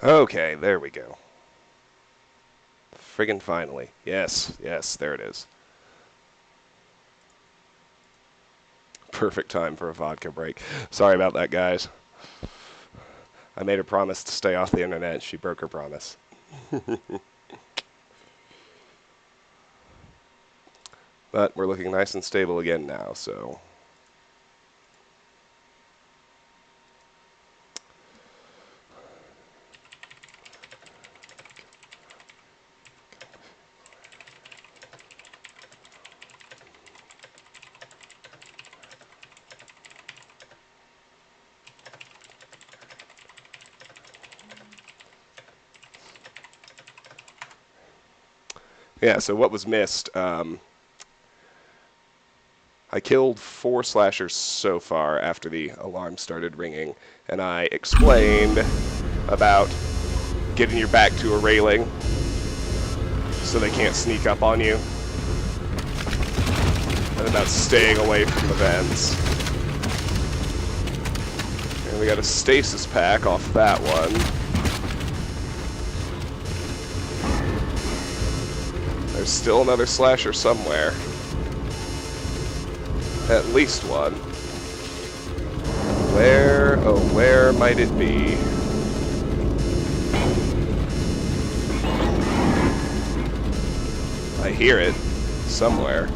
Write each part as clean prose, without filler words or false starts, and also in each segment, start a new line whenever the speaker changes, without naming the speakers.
Okay, there we go. Friggin' finally. Yes, yes, there it is. Perfect time for a vodka break. Sorry about that, guys. I made her promise to stay off the internet. She broke her promise. But we're looking nice and stable again now, so... Yeah, so what was missed? I killed 4 slashers so far after the alarm started ringing, and I explained about getting your back to a railing so they can't sneak up on you, and about staying away from the vents. And we got a stasis pack off that one. There's still another slasher somewhere. At least one. Where, oh, where might it be? I hear it somewhere.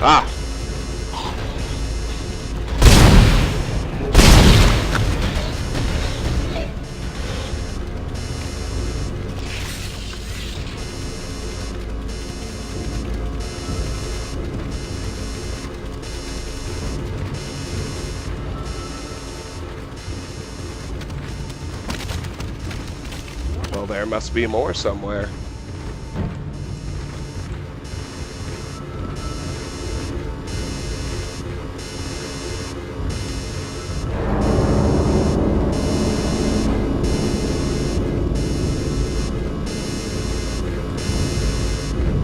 Ah! Well, there must be more somewhere.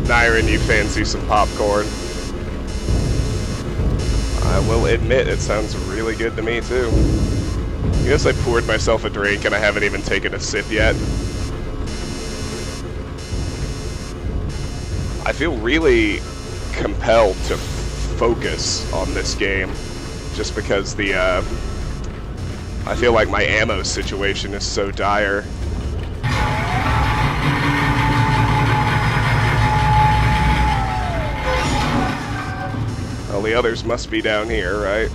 Nyron, you fancy some popcorn? I will admit, it sounds really good to me, too. I guess I poured myself a drink and I haven't even taken a sip yet. I feel really compelled to focus on this game, just because the, I feel like my ammo situation is so dire. Well, the others must be down here, right?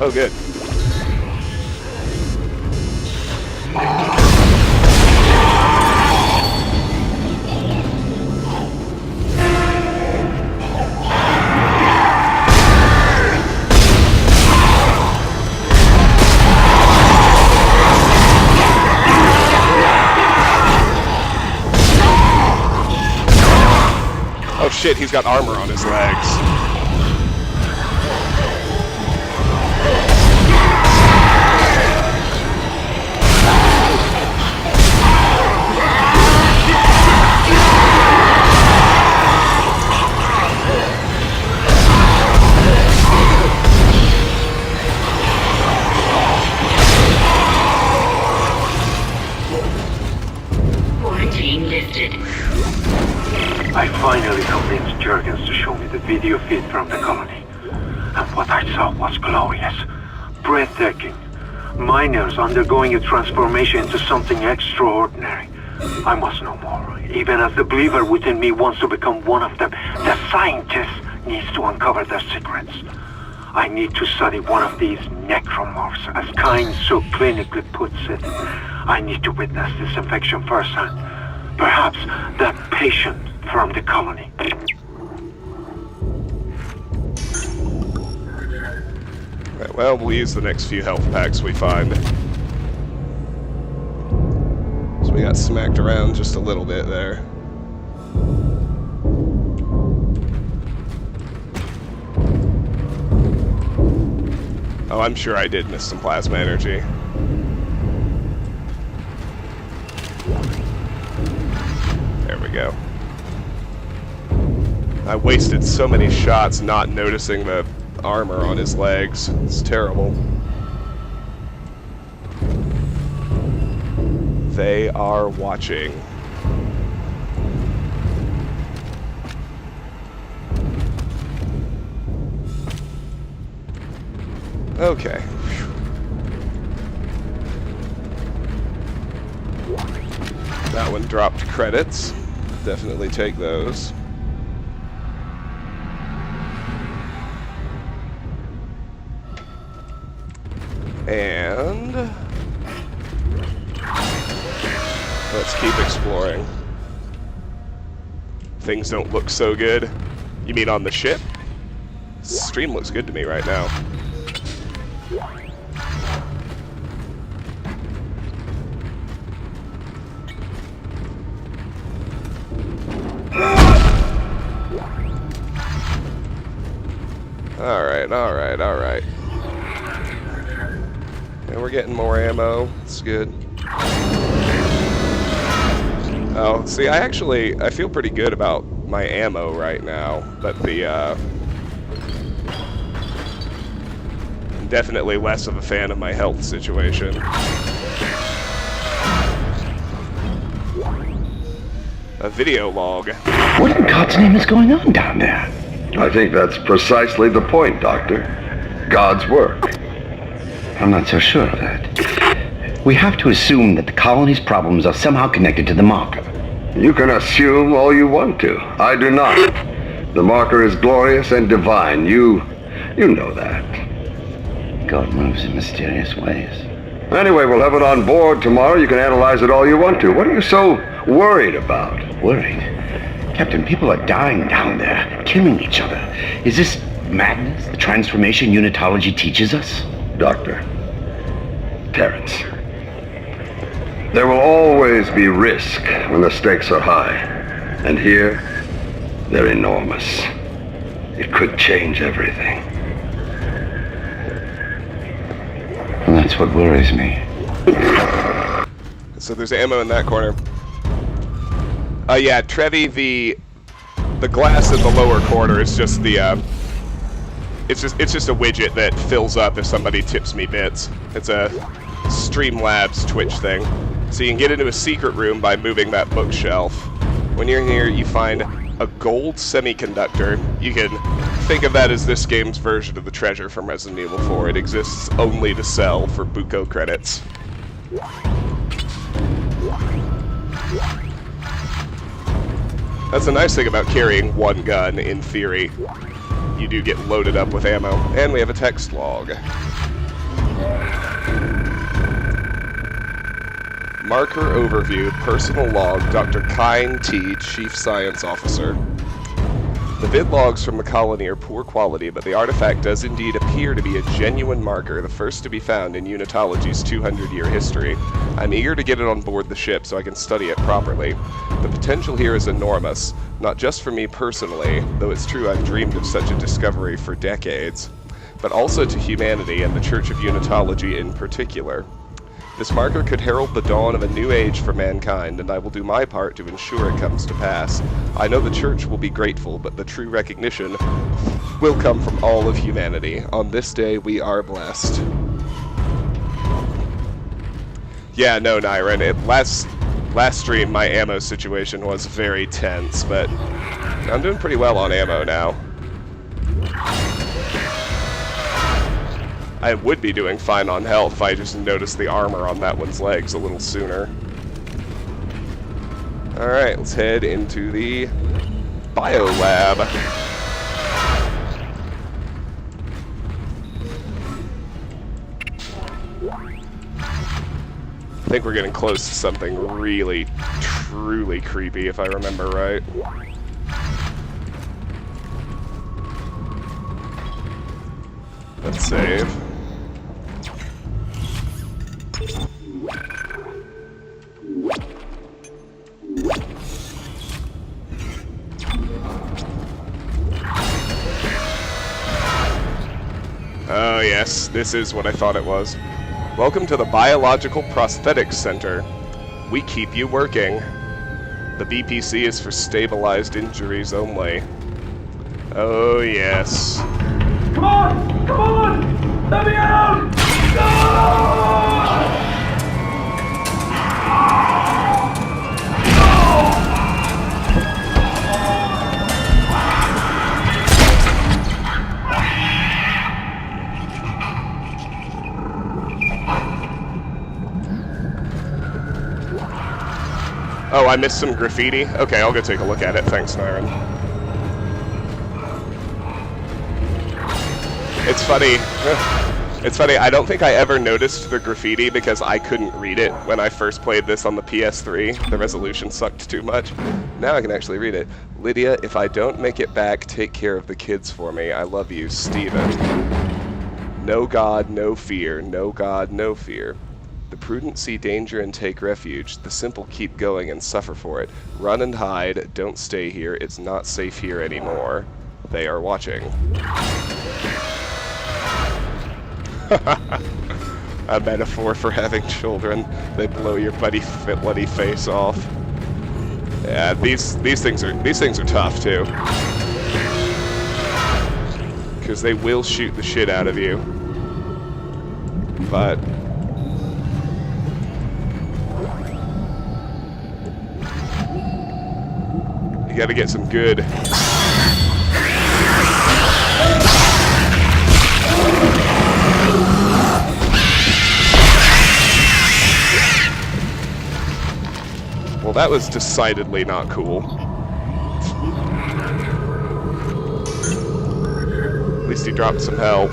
Oh, good. Oh shit, he's got armor on his legs.
I finally convinced Jurgens to show me the video feed from the colony. And what I saw was glorious. Breathtaking. Miners undergoing a transformation into something extraordinary. I must know more. Even as the believer within me wants to become one of them, the scientist needs to uncover their secrets. I need to study one of these necromorphs, as Kyne so clinically puts it. I need to witness this infection firsthand. Perhaps that patient from the colony.
Right, well, we'll use the next few health packs we find. So we got smacked around just a little bit there. Oh, I'm sure I did miss some plasma energy. There we go. I wasted so many shots not noticing the armor on his legs. It's terrible. They are watching. Okay. That one dropped credits. Definitely take those. And let's keep exploring. Things don't look so good. You mean on the ship? Stream looks good to me right now. Alright. And we're getting more ammo. It's good. Oh, see, I feel pretty good about my ammo right now, but definitely less of a fan of my health situation. A video log.
What in God's name is going on down there?
I think that's precisely the point, Doctor. God's work.
I'm not so sure of that. We have to assume that the colony's problems are somehow connected to the marker.
You can assume all you want to. I do not. The marker is glorious and divine. You know that.
God moves in mysterious ways.
Anyway, we'll have it on board tomorrow. You can analyze it all you want to. What are you so worried about?
Worried? Captain, people are dying down there, killing each other. Is this madness, the transformation unitology teaches us?
Doctor, Terrence, there will always be risk when the stakes are high. And here, they're enormous. It could change everything.
And that's what worries me.
So there's ammo in that corner. Yeah, Trevi, the glass in the lower corner is just the it's just a widget that fills up if somebody tips me bits. It's a Streamlabs Twitch thing. So you can get into a secret room by moving that bookshelf. When you're here, you find a gold semiconductor. You can think of that as this game's version of the treasure from Resident Evil 4. It exists only to sell for buco credits. That's the nice thing about carrying one gun, in theory. You do get loaded up with ammo. And we have a text log. Marker overview, personal log, Dr. Kine T, Chief Science Officer. The vid logs from the colony are poor quality, but the artifact does indeed appear to be a genuine marker, the first to be found in Unitology's 200-year history. I'm eager to get it on board the ship so I can study it properly. The potential here is enormous, not just for me personally, though it's true I've dreamed of such a discovery for decades, but also to humanity and the Church of Unitology in particular. This marker could herald the dawn of a new age for mankind, and I will do my part to ensure it comes to pass. I know the Church will be grateful, but the true recognition will come from all of humanity. On this day, we are blessed. Yeah, no, Nyron, last stream, my ammo situation was very tense, but I'm doing pretty well on ammo now. I would be doing fine on health if I just noticed the armor on that one's legs a little sooner. Alright, let's head into the biolab. I think we're getting close to something really, truly creepy, if I remember right. Let's save. Oh yes, this is what I thought it was. Welcome to the Biological Prosthetics Center. We keep you working. The BPC is for stabilized injuries only. Oh, yes.
Come on! Come on! Let me out! No!
Oh, I missed some graffiti? Okay, I'll go take a look at it. Thanks, Nyron. It's funny. It's funny, I don't think I ever noticed the graffiti because I couldn't read it when I first played this on the PS3. The resolution sucked too much. Now I can actually read it. Lydia, if I don't make it back, take care of the kids for me. I love you, Steven. No God, no fear. No God, no fear. The prudent see danger and take refuge. The simple keep going and suffer for it. Run and hide. Don't stay here. It's not safe here anymore. They are watching. A metaphor for having children. They blow your bloody face off. Yeah, these things are tough too. Because they will shoot the shit out of you. But you gotta get some good. Well, that was decidedly not cool. At least he dropped some help.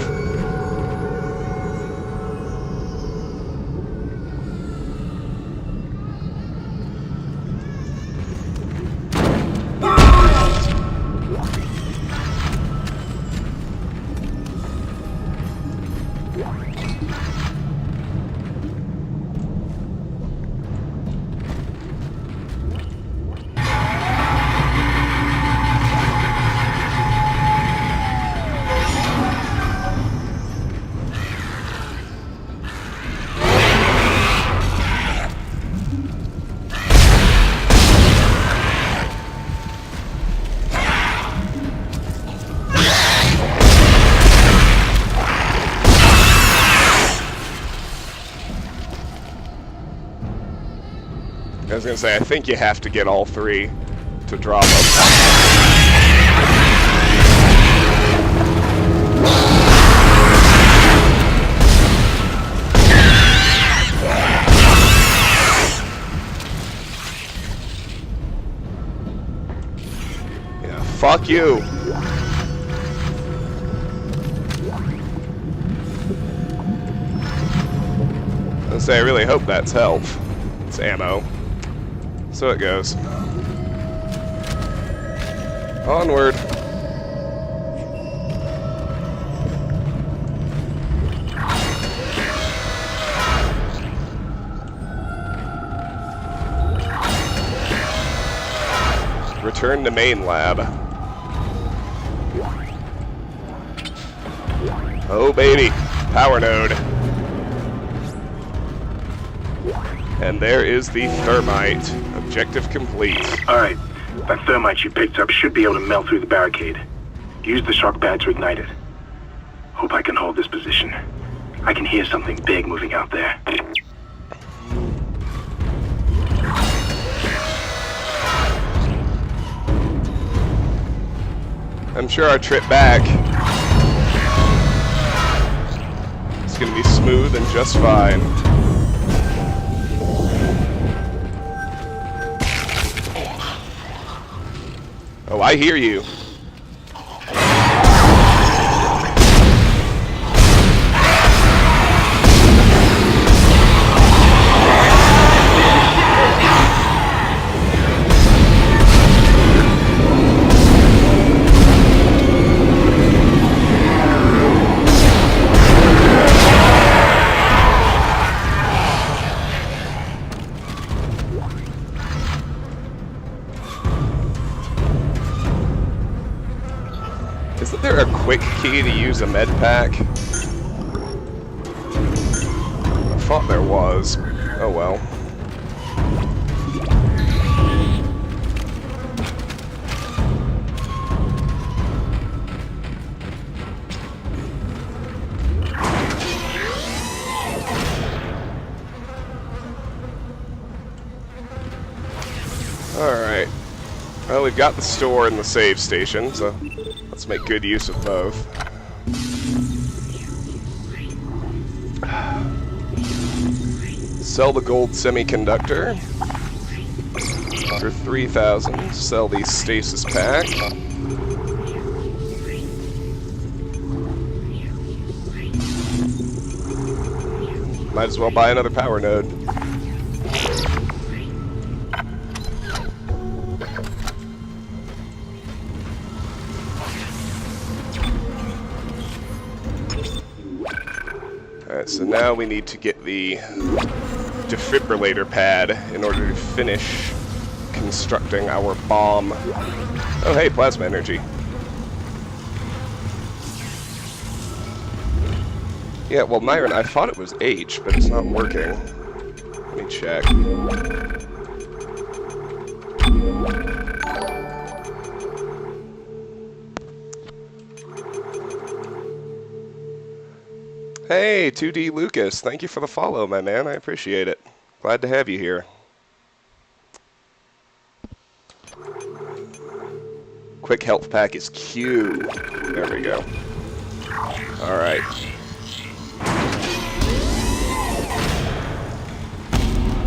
I was gonna say, I think you have to get all three to drop them. Yeah, fuck you. I was gonna say, I really hope that's health. It's ammo. So it goes. Onward. Return to main lab. Oh baby, power node. And there is the thermite. Objective complete.
Alright, that thermite you picked up should be able to melt through the barricade. Use the shock pad to ignite it. Hope I can hold this position. I can hear something big moving out there.
I'm sure our trip back is going to be smooth and just fine. Oh, I hear you. Isn't there a quick key to use a med pack? thought there was. Oh well. Alright. Well, we've got the store and the save station, so let's make good use of both. Sell the gold semiconductor for 3,000. Sell the stasis pack. Might as well buy another power node. Alright, so now we need to get the defibrillator pad in order to finish constructing our bomb. Oh hey, plasma energy. Yeah, well Myron, I thought it was H, but it's not working. Let me check. Hey, 2D Lucas, thank you for the follow, my man. I appreciate it. Glad to have you here. Quick health pack is Q. There we go. Alright.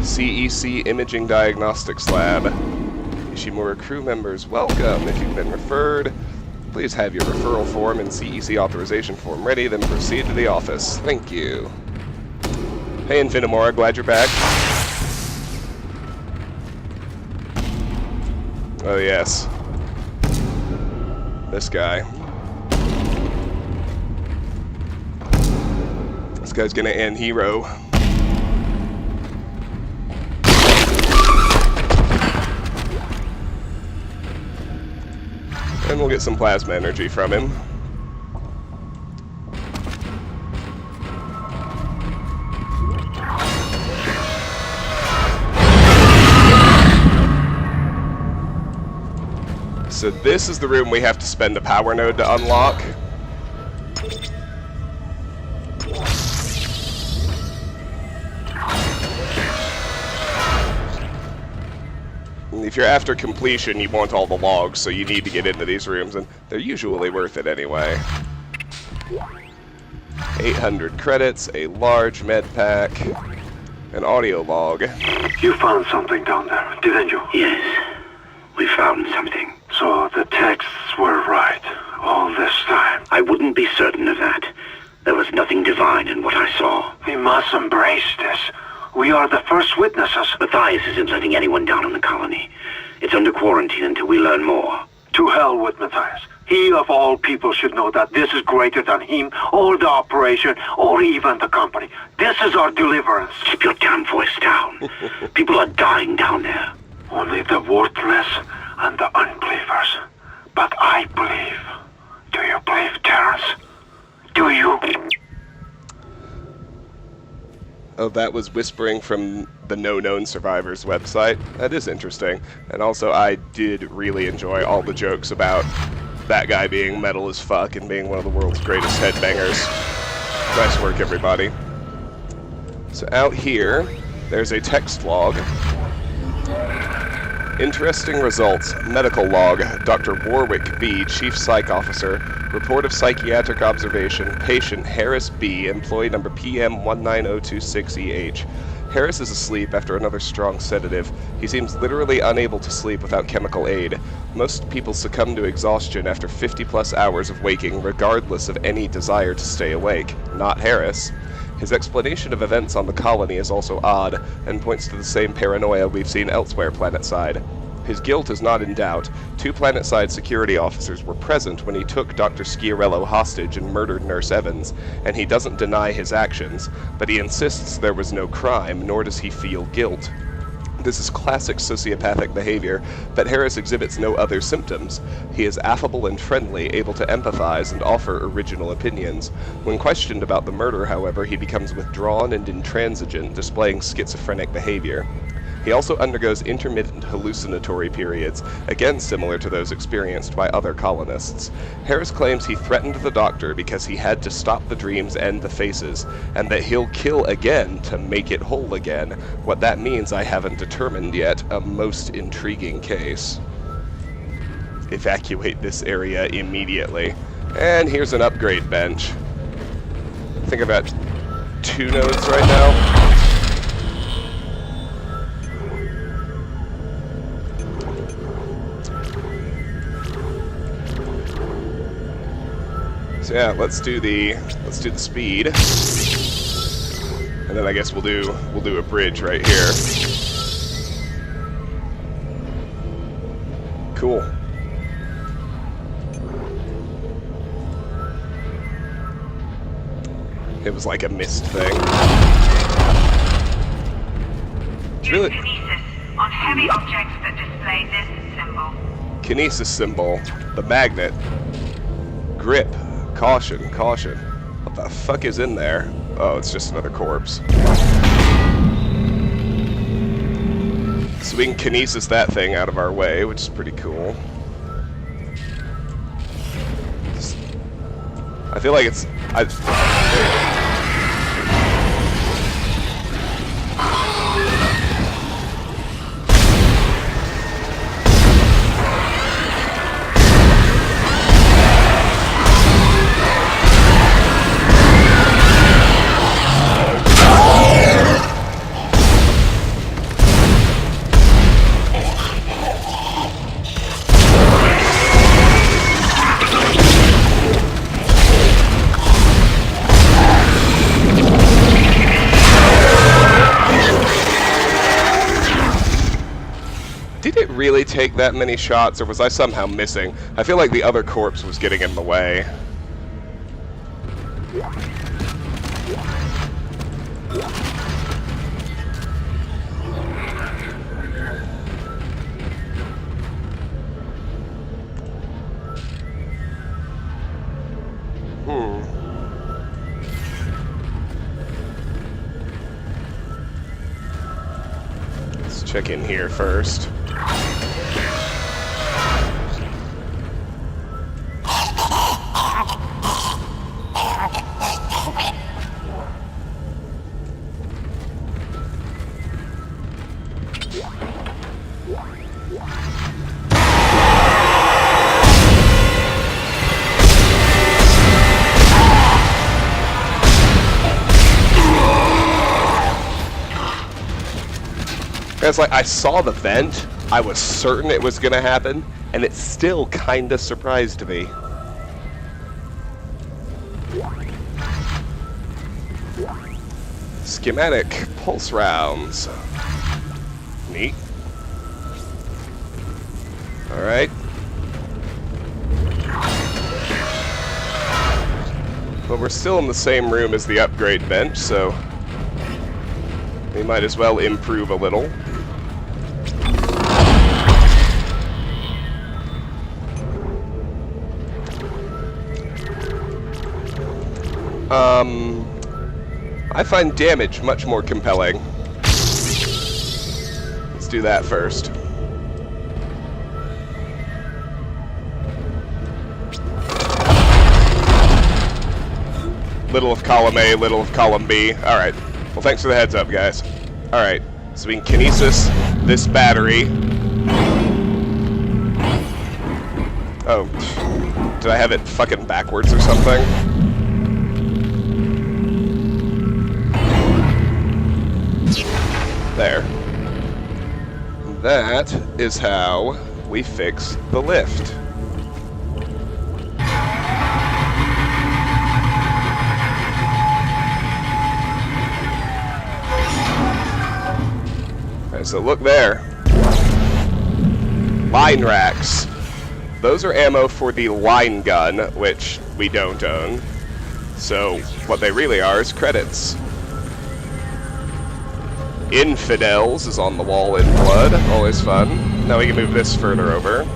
CEC Imaging Diagnostics Lab. Ishimura crew members, welcome. If you've been referred, please have your referral form and CEC authorization form ready, then proceed to the office. Thank you. Hey, Infinimora, glad you're back. Oh, yes. This guy. This guy's gonna end hero. And we'll get some plasma energy from him. So this is the room we have to spend a power node to unlock. If you're after completion, you want all the logs, so you need to get into these rooms, and they're usually worth it anyway. 800 credits, a large med pack, an audio log.
You found something down there, didn't you?
Yes, we found something.
So the texts were right all this time.
I wouldn't be certain of that. There was nothing divine in what I saw.
We must embrace this. We are the first witnesses.
Mathius isn't letting anyone down in the colony. It's under quarantine until we learn more.
To hell with Mathius. He of all people should know that this is greater than him, or the operation, or even the company. This is our deliverance.
Keep your damn voice down. People are dying down there.
Only the worthless and the unbelievers. But I believe. Do you believe, Terrence? Do you?
Oh, that was whispering from the No Known Survivors website. That is interesting. And also, I did really enjoy all the jokes about that guy being metal as fuck and being one of the world's greatest headbangers. Nice work, everybody. So out here, there's a text log. Interesting results. Medical log. Dr. Warwick B., Chief Psych Officer. Report of psychiatric observation. Patient Harris B., employee number PM190226EH. Harris is asleep after another strong sedative. He seems literally unable to sleep without chemical aid. Most people succumb to exhaustion after 50-plus hours of waking, regardless of any desire to stay awake. Not Harris. His explanation of events on the colony is also odd, and points to the same paranoia we've seen elsewhere planetside. His guilt is not in doubt. 2 planetside security officers were present when he took Dr. Schiarello hostage and murdered Nurse Evans, and he doesn't deny his actions, but he insists there was no crime, nor does he feel guilt. This is classic sociopathic behavior, but Harris exhibits no other symptoms. He is affable and friendly, able to empathize and offer original opinions. When questioned about the murder, however, he becomes withdrawn and intransigent, displaying schizophrenic behavior. He also undergoes intermittent hallucinatory periods, again similar to those experienced by other colonists. Harris claims he threatened the doctor because he had to stop the dreams and the faces, and that he'll kill again to make it whole again. What that means I haven't determined yet. A most intriguing case. Evacuate this area immediately. And here's an upgrade bench. I think I've got 2 nodes right now. So yeah, let's do the speed, and then I guess we'll do a bridge right here. Cool. It was like a mist thing. It's really
kinesis on heavy objects that display this symbol.
Kinesis symbol, the magnet. Grip. Caution, caution. What the fuck is in there? Oh, it's just another corpse. So we can kinesis that thing out of our way, which is pretty cool. I feel like it's... Did it really take that many shots, or was I somehow missing? I feel like the other corpse was getting in the way. Let's check in here first. It's like, I saw the vent, I was certain it was gonna happen, and it still kinda surprised me. Schematic pulse rounds. Neat. Alright. But we're still in the same room as the upgrade bench, so we might as well improve a little. I find damage much more compelling. Let's do that first. Little of column A, little of column B. Alright. Well, thanks for the heads up, guys. Alright. So we can kinesis this battery. Oh. Did I have it fucking backwards or something? There. That is how we fix the lift. Alright, so look there. Line racks. Those are ammo for the line gun, which we don't own. So what they really are is credits. Infidels is on the wall in blood. Always fun. Now we can move this further over.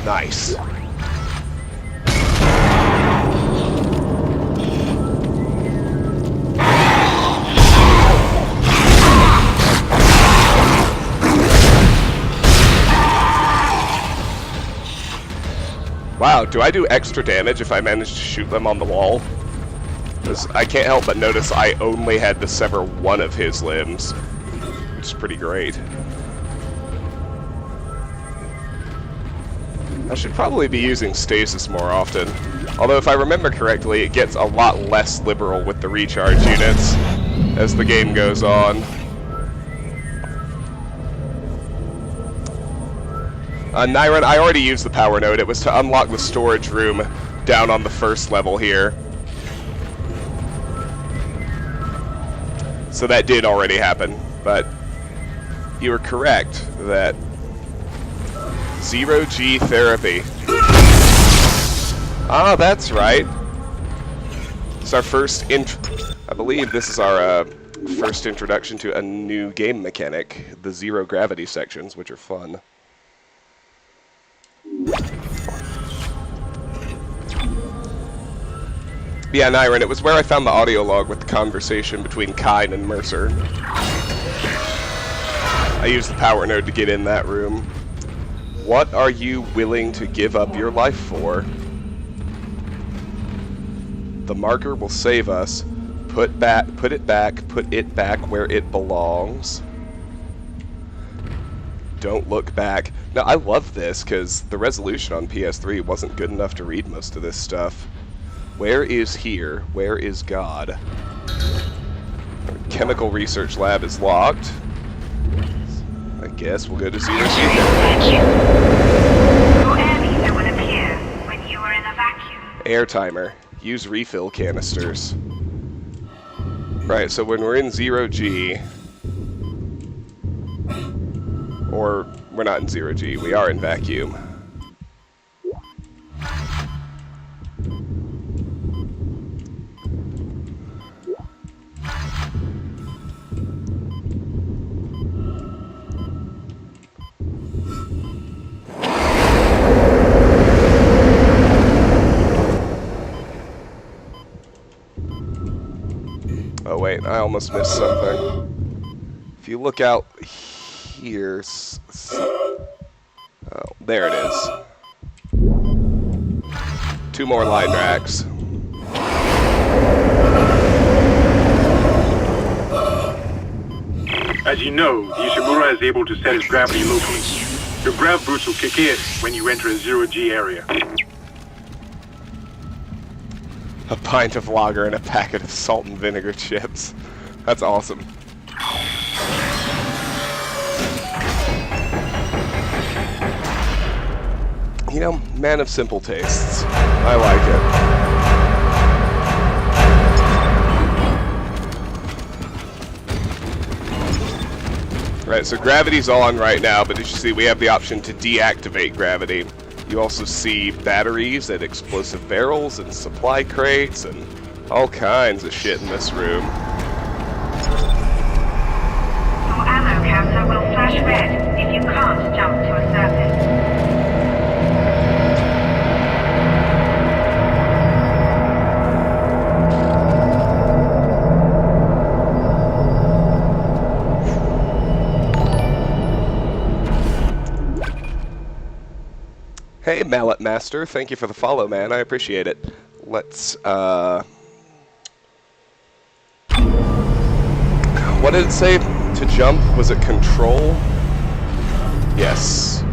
Nice. Wow, do I do extra damage if I manage to shoot them on the wall? Because I can't help but notice I only had to sever one of his limbs, which is pretty great. I should probably be using stasis more often. Although if I remember correctly, it gets a lot less liberal with the recharge units as the game goes on. Nyron, I already used the power node. It was to unlock the storage room down on the first level here. So that did already happen, but you were correct that zero-G therapy. Ah, that's right. It's our first I believe this is our first introduction to a new game mechanic, the zero gravity sections, which are fun. Yeah, Nyron, it was where I found the audio log with the conversation between Kine and Mercer. I used the power node to get in that room. What are you willing to give up your life for? The marker will save us. Put it back where it belongs. Don't look back. Now, I love this because the resolution on PS3 wasn't good enough to read most of this stuff. Where is here? Where is God? Our chemical research lab is locked. I guess we'll go to zero G.
Your air meter will appear when you are in a vacuum.
Air timer. Use refill canisters. Right, so when we're in zero G, or we're not in zero G, we are in vacuum. Oh wait, I almost missed something. If you look out here, oh, there it is. 2 more line racks.
As you know, the Ishimura is able to set its gravity locally. Your grav boost will kick in when you enter a zero-G area.
A pint of lager and a packet of salt and vinegar chips. That's awesome. You know, man of simple tastes. I like it. Right, so gravity's on right now, but as you see, we have the option to deactivate gravity. You also see batteries and explosive barrels and supply crates and all kinds of shit in this room.
Your ammo counter will flash red if you can't jump to a surface.
Hey, Mallet Master, thank you for the follow, man. I appreciate it. Let's, what did it say to jump? Was it control? Yes.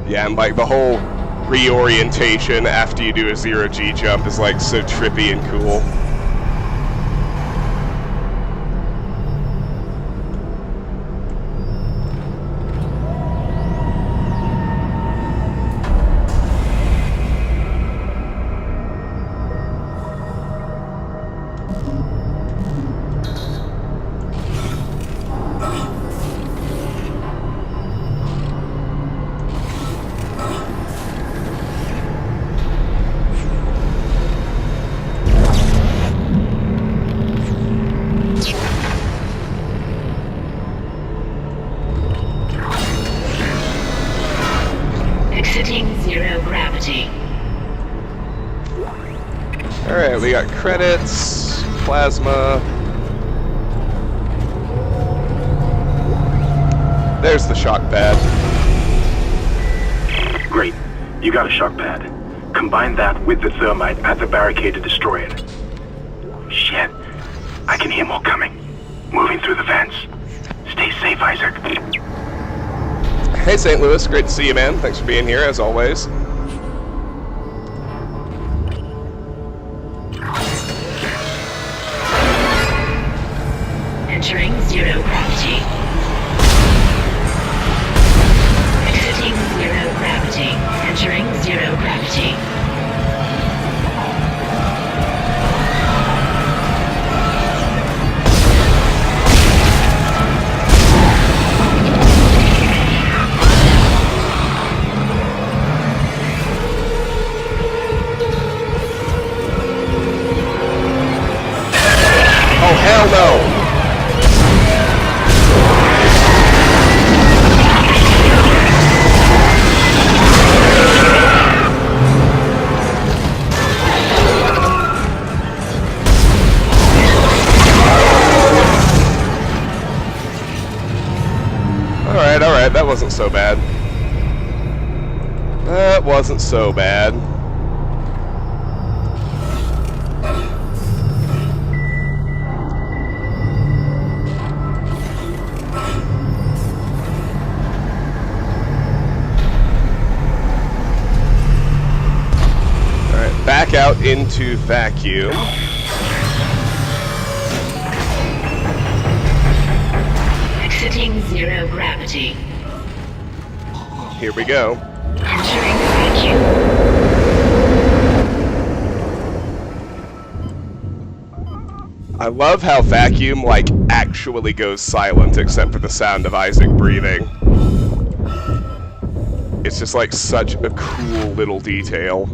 Yeah, and like the whole reorientation after you do a zero-G jump is like so trippy and cool. Alright, we got credits, plasma. There's the shock pad.
Great. You got a shock pad. Combine that with the thermite at the barricade to destroy it. Shit. I can hear more coming. Moving through the vents. Stay safe, Isaac.
Hey, St. Louis. Great to see you, man. Thanks for being here, as always.
Entering zero gravity. Exiting zero gravity. Entering zero gravity.
Oh, hell no! Alright, that wasn't so bad. That wasn't so bad. Alright, back out into vacuum.
Exiting zero gravity.
Here we go.
Entering vacuum.
I love how vacuum, like, actually goes silent except for the sound of Isaac breathing. It's just, like, such a cool little detail.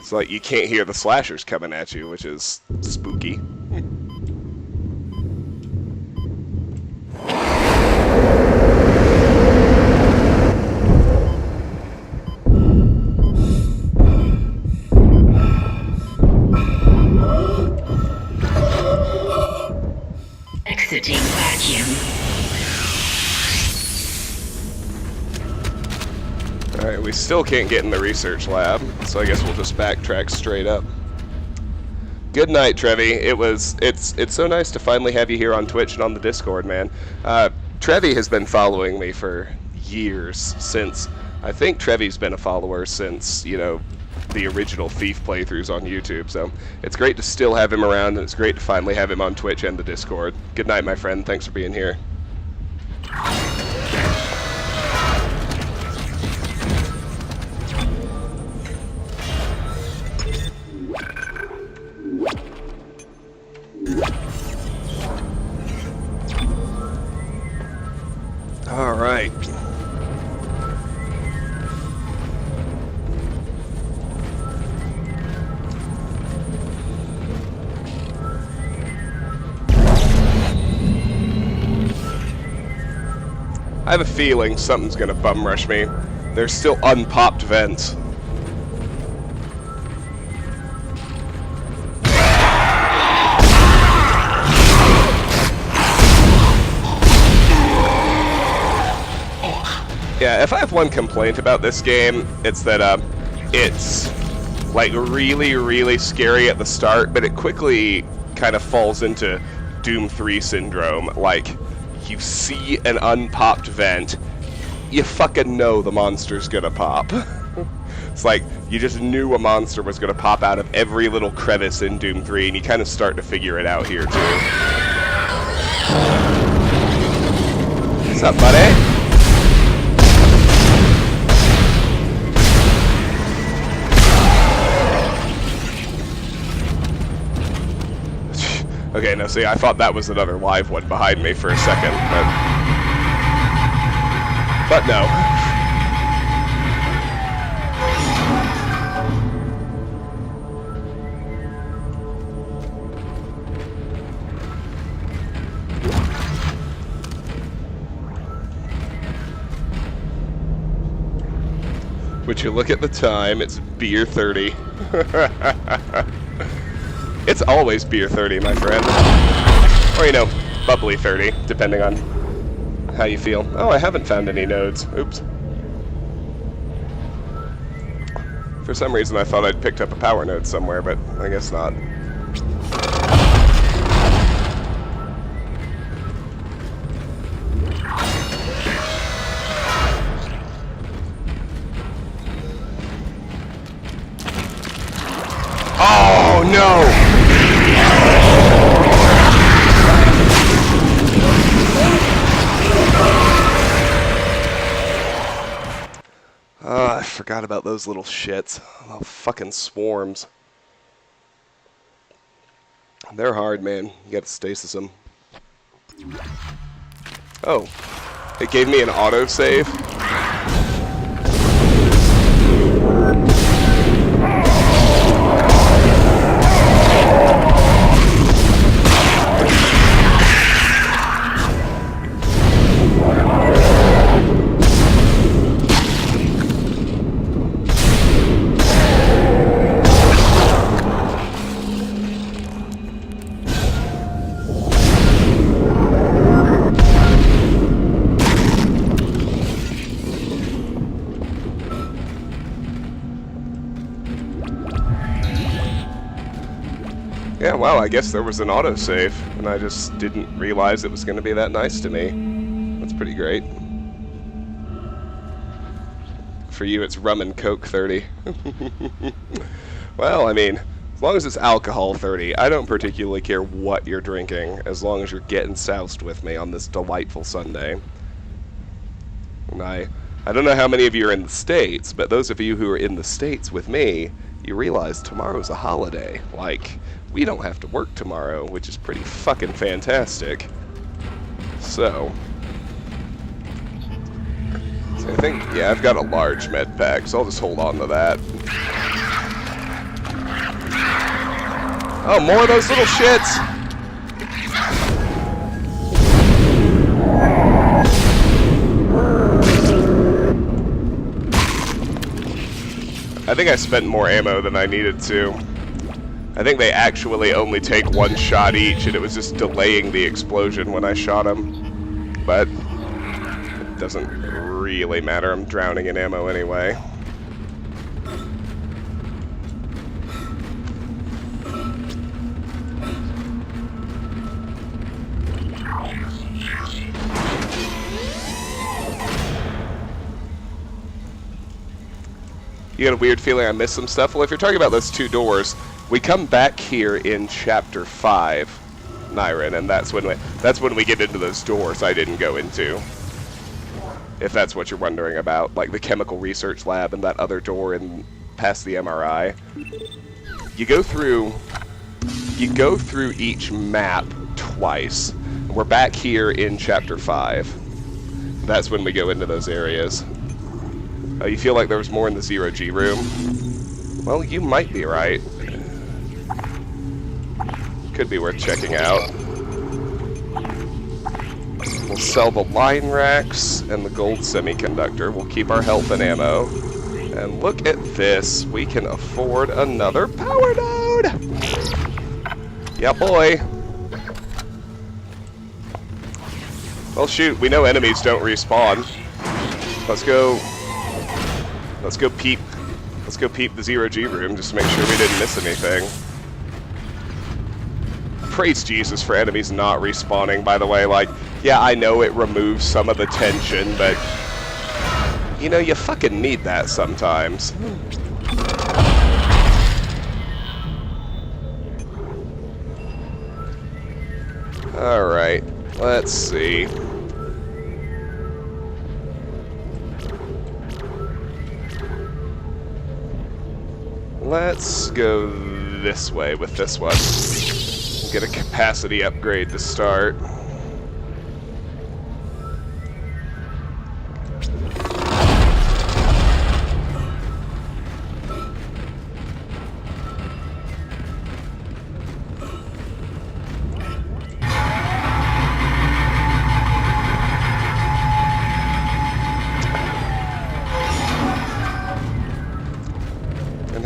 It's like you can't hear the slashers coming at you, which is spooky.
Exiting vacuum.
Alright, we still can't get in the research lab, so I guess we'll just backtrack straight up. Good night, Trevi. It's so nice to finally have you here on Twitch and on the Discord, man. Trevi has been following me for years, since, I think Trevi's been a follower since, you know, the original Thief playthroughs on YouTube, so it's great to still have him around, and it's great to finally have him on Twitch and the Discord. Good night, my friend. Thanks for being here. All right. I have a feeling something's gonna bum rush me. There's still unpopped vents. Yeah, if I have one complaint about this game, it's that it's like really, really scary at the start, but it quickly kind of falls into Doom 3 syndrome. Like, you see an unpopped vent, you fucking know the monster's gonna pop. It's like, you just knew a monster was gonna pop out of every little crevice in Doom 3, and you kind of start to figure it out here, too. What's up, buddy? Okay, no, see, I thought that was another live one behind me for a second, but no. Would you look at the time? It's beer 30. It's always beer 30, my friend. Or, you know, bubbly 30, depending on how you feel. Oh, I haven't found any nodes. Oops. For some reason, I thought I'd picked up a power node somewhere, but I guess not. Oh, no! I forgot about those little shits. Oh, fucking swarms. They're hard, man. You gotta stasis them. Oh. It gave me an autosave. Yeah, wow, I guess there was an autosave, and I just didn't realize it was going to be that nice to me. That's pretty great. For you, it's rum and coke 30. Well, I mean, as long as it's alcohol 30, I don't particularly care what you're drinking, as long as you're getting soused with me on this delightful Sunday. And I don't know how many of you are in the States, but those of you who are in the States with me, you realize tomorrow's a holiday. Like, we don't have to work tomorrow, which is pretty fucking fantastic. So I think, yeah, I've got a large med pack, so I'll just hold on to that. Oh, more of those little shits! I think I spent more ammo than I needed to. I think they actually only take one shot each, and it was just delaying the explosion when I shot them. But it doesn't really matter. I'm drowning in ammo anyway. You got a weird feeling I missed some stuff? Well, if you're talking about those two doors, we come back here in Chapter 5, Nyrin, and that's when we get into those doors I didn't go into. If that's what you're wondering about, like the chemical research lab and that other door in past the MRI. You go through each map twice. We're back here in Chapter 5. That's when we go into those areas. Oh, you feel like there was more in the zero-G room? Well, you might be right. Could be worth checking out. We'll sell the line racks and the gold semiconductor. We'll keep our health and ammo. And look at this. We can afford another power node! Yeah, boy. Well, shoot. We know enemies don't respawn. Let's go peep the zero-G room just to make sure we didn't miss anything. Praise Jesus for enemies not respawning, by the way. Like, yeah, I know it removes some of the tension, but you know, you fucking need that sometimes. Alright, let's see. Let's go this way with this one. Get a capacity upgrade to start.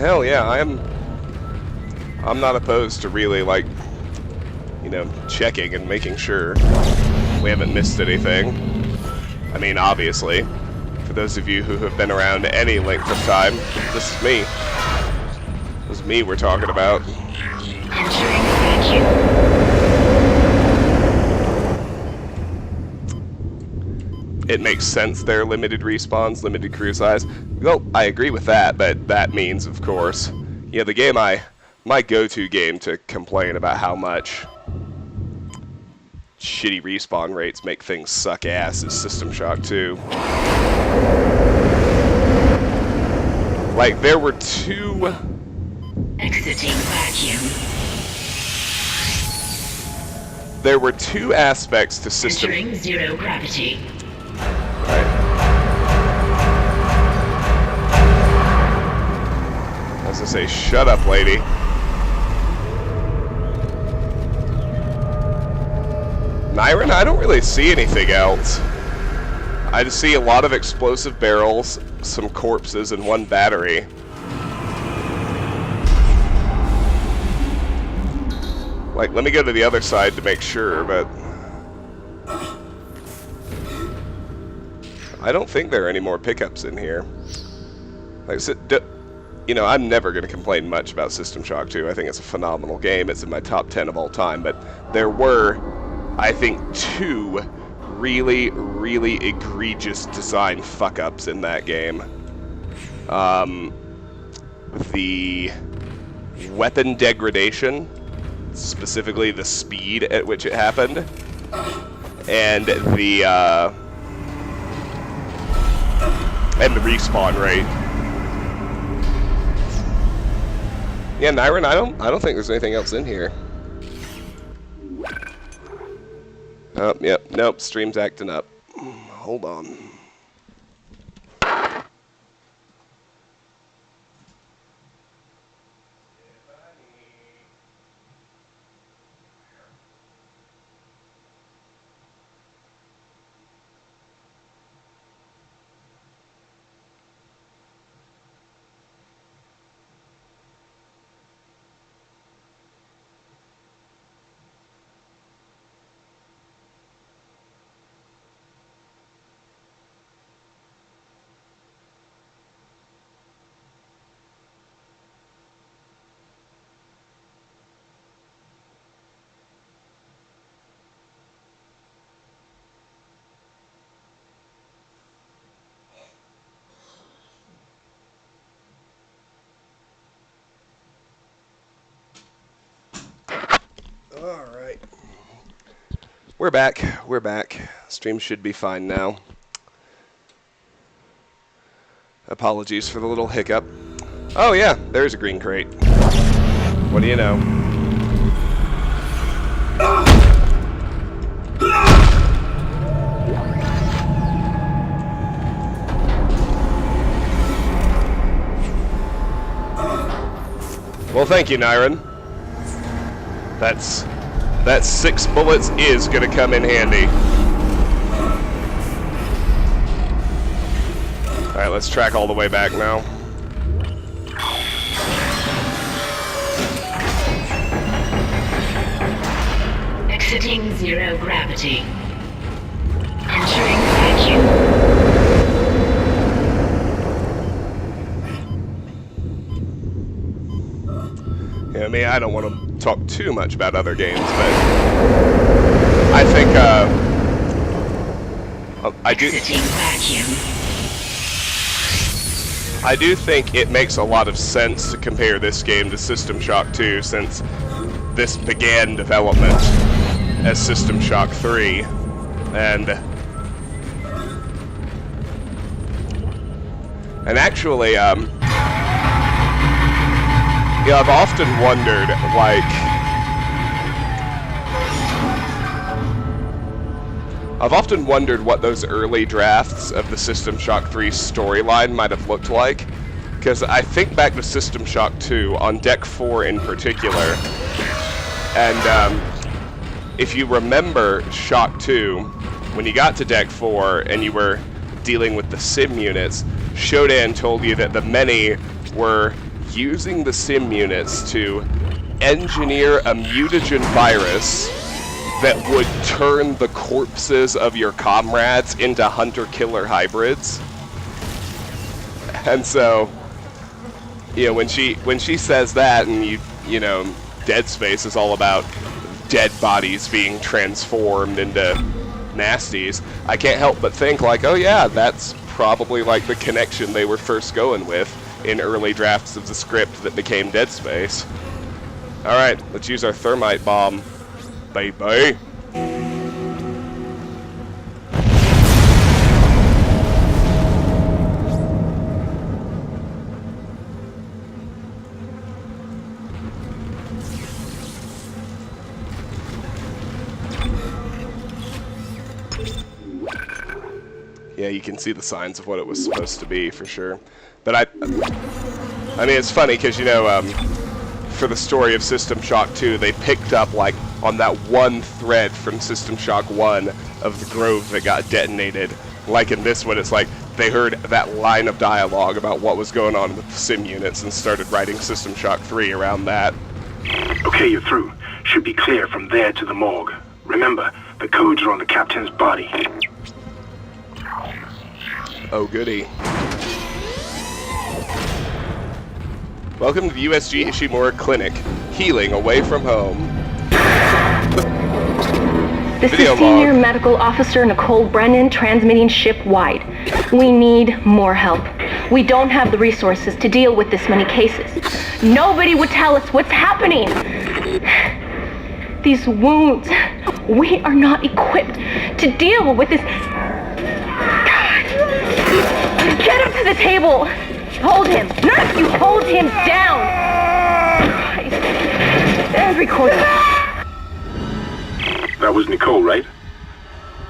hell yeah, I'm not opposed to really, like, you know, checking and making sure we haven't missed anything. I mean, obviously, for those of you who have been around any length of time, this is me. This is me we're talking about.
Entering vacuum.
It makes sense they're limited respawns, limited crew size. Well, I agree with that, but that means, of course, you know, the game my go-to game to complain about how much shitty respawn rates make things suck ass is System Shock 2. Like, there were two...
Exiting vacuum.
There were two aspects to System...
Entering zero gravity.
I was gonna say, shut up, lady. Nyron, I don't really see anything else. I just see a lot of explosive barrels, some corpses, and one battery. Like, let me go to the other side to make sure, but... I don't think there are any more pickups in here. Like I said, you know, I'm never going to complain much about System Shock 2. I think it's a phenomenal game. It's in my top 10 of all time. But there were, I think, two really, really egregious design fuck-ups in that game. The weapon degradation, specifically the speed at which it happened, and the respawn rate. Yeah, Nyron, I don't think there's anything else in here. Oh, yep, nope, stream's acting up. Hold on. Alright. We're back. We're back. Stream should be fine now. Apologies for the little hiccup. Oh yeah, there's a green crate. What do you know? Well, thank you, Nyron. That 6 bullets is gonna come in handy. Alright, let's track all the way back now.
Exiting zero gravity. Entering vacuum.
Yeah, I mean, I don't want to talk too much about other games, but I think
Exiting vacuum.
I do think it makes a lot of sense to compare this game to System Shock 2, since this began development as System Shock 3, and actually, yeah, I've often wondered, what those early drafts of the System Shock 3 storyline might have looked like. Because I think back to System Shock 2, on Deck 4 in particular, and if you remember Shock 2, when you got to Deck 4 and you were dealing with the sim units, Shodan told you that the many were using the sim units to engineer a mutagen virus that would turn the corpses of your comrades into hunter-killer hybrids. And so, you know, when she says that, and you know, Dead Space is all about dead bodies being transformed into nasties, I can't help but think like, oh yeah, that's probably like the connection they were first going with in early drafts of the script that became Dead Space. Alright, let's use our thermite bomb, baby. Yeah, you can see the signs of what it was supposed to be, for sure. But I mean, it's funny, because, you know, for the story of System Shock 2, they picked up, like, on that one thread from System Shock 1 of the grove that got detonated. Like in this one, it's like, they heard that line of dialogue about what was going on with the sim units and started writing System Shock 3 around that.
Okay, you're through. Should be clear from there to the morgue. Remember, the codes are on the captain's body.
Oh, goody. Welcome to the USG Ishimura Clinic. Healing away from home.
This is Senior Medical Officer Nicole Brennan transmitting ship-wide. We need more help. We don't have the resources to deal with this many cases. Nobody would tell us what's happening. These wounds, we are not equipped to deal with this. Get him to the table! Hold him! None of you hold him down! Christ. And recording.
That was Nicole, right?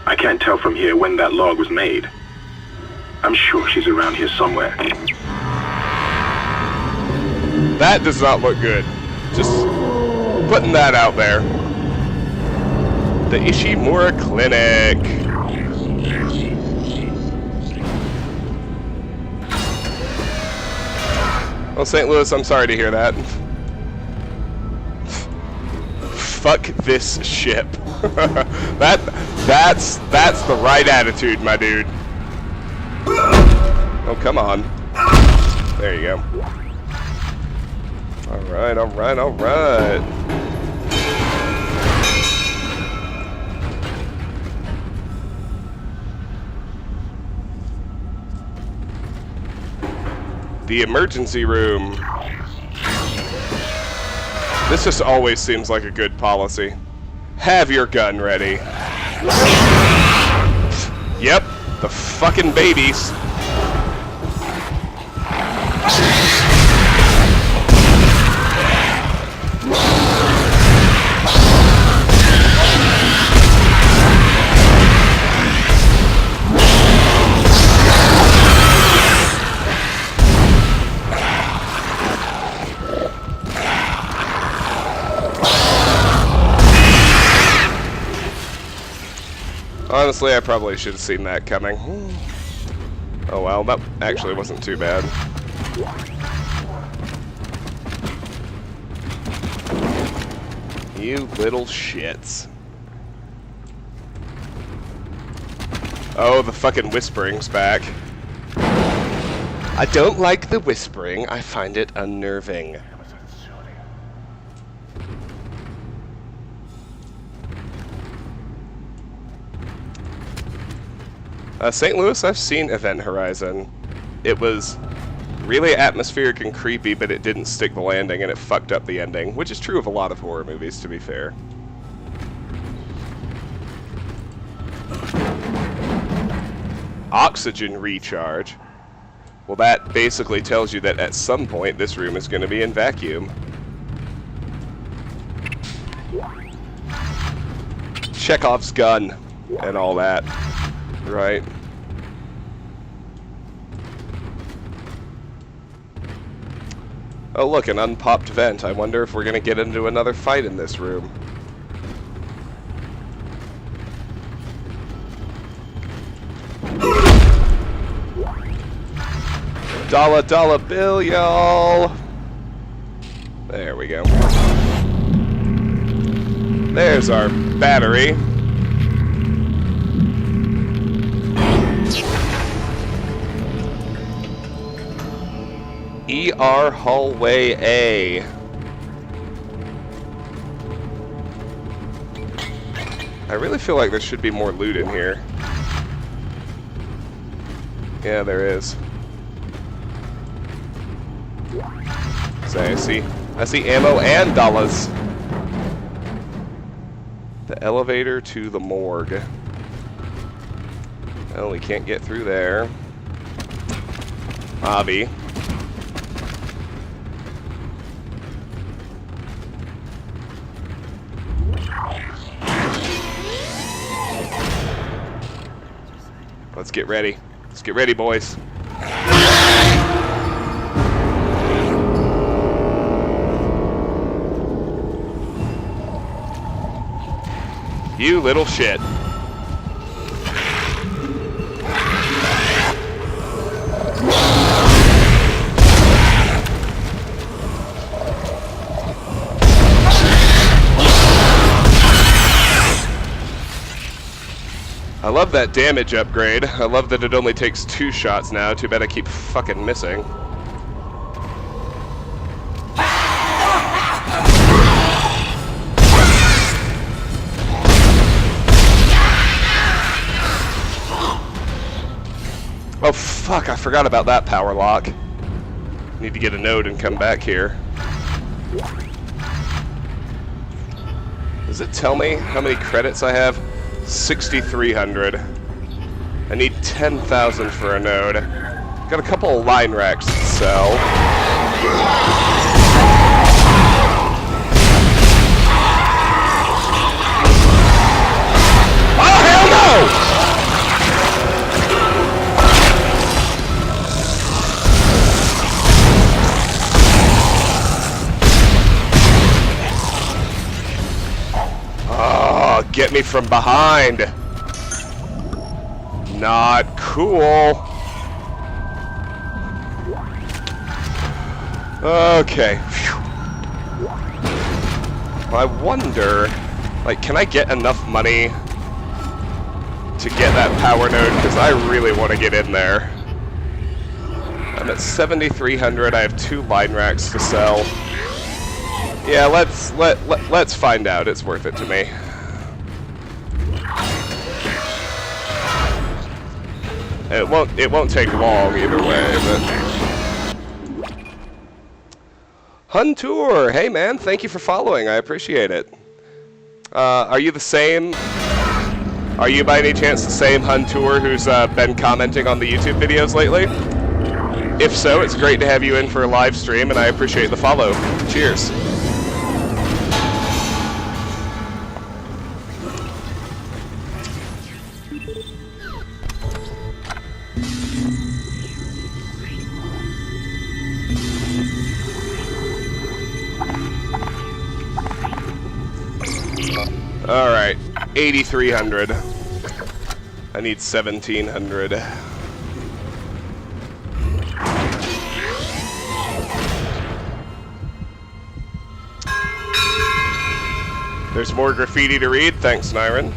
I can't tell from here when that log was made. I'm sure she's around here somewhere.
That does not look good. Just putting that out there. The Ishimura Clinic. Well, St. Louis, I'm sorry to hear that. Fuck this ship. That's the right attitude, my dude. Oh, come on. There you go. Alright, alright, alright. The emergency room. This just always seems like a good policy. Have your gun ready. Yep, the fucking babies. Honestly, I probably should have seen that coming. Oh well, that actually wasn't too bad. You little shits. Oh, the fucking whispering's back. I don't like the whispering. I find it unnerving. St. Louis, I've seen Event Horizon. It was really atmospheric and creepy, but it didn't stick the landing and it fucked up the ending, which is true of a lot of horror movies, to be fair. Oxygen recharge. Well, that basically tells you that at some point this room is going to be in vacuum. Chekhov's gun and all that. Right. Oh look, an unpopped vent. I wonder if we're gonna get into another fight in this room. $1 bill, y'all! There we go. There's our battery. ER Hallway A. I really feel like there should be more loot in here. Yeah, there is. So I see ammo and dollars. The elevator to the morgue. Oh, we can't get through there. Obby. Let's get ready. Let's get ready, boys. You little shit. I love that damage upgrade. I love that it only takes 2 shots now. Too bad I keep fucking missing. Oh fuck, I forgot about that power lock. Need to get a node and come back here. Does it tell me how many credits I have? 6,300. I need 10,000 for a node. Got a couple of line racks to sell. Oh hell no! Get me from behind. Not cool. Okay. Whew. I wonder, like, can I get enough money to get that power node? Because I really want to get in there. I'm at 7,300. I have 2 line racks to sell. Yeah, let's find out. It's worth it to me. It won't take long either way, but Huntour, hey man, thank you for following. I appreciate it. Are you the same? Are you by any chance the same Huntour who's been commenting on the YouTube videos lately? If so, it's great to have you in for a live stream, and I appreciate the follow. Cheers. Alright, 8,300. I need 1,700. There's more graffiti to read, thanks Nyron.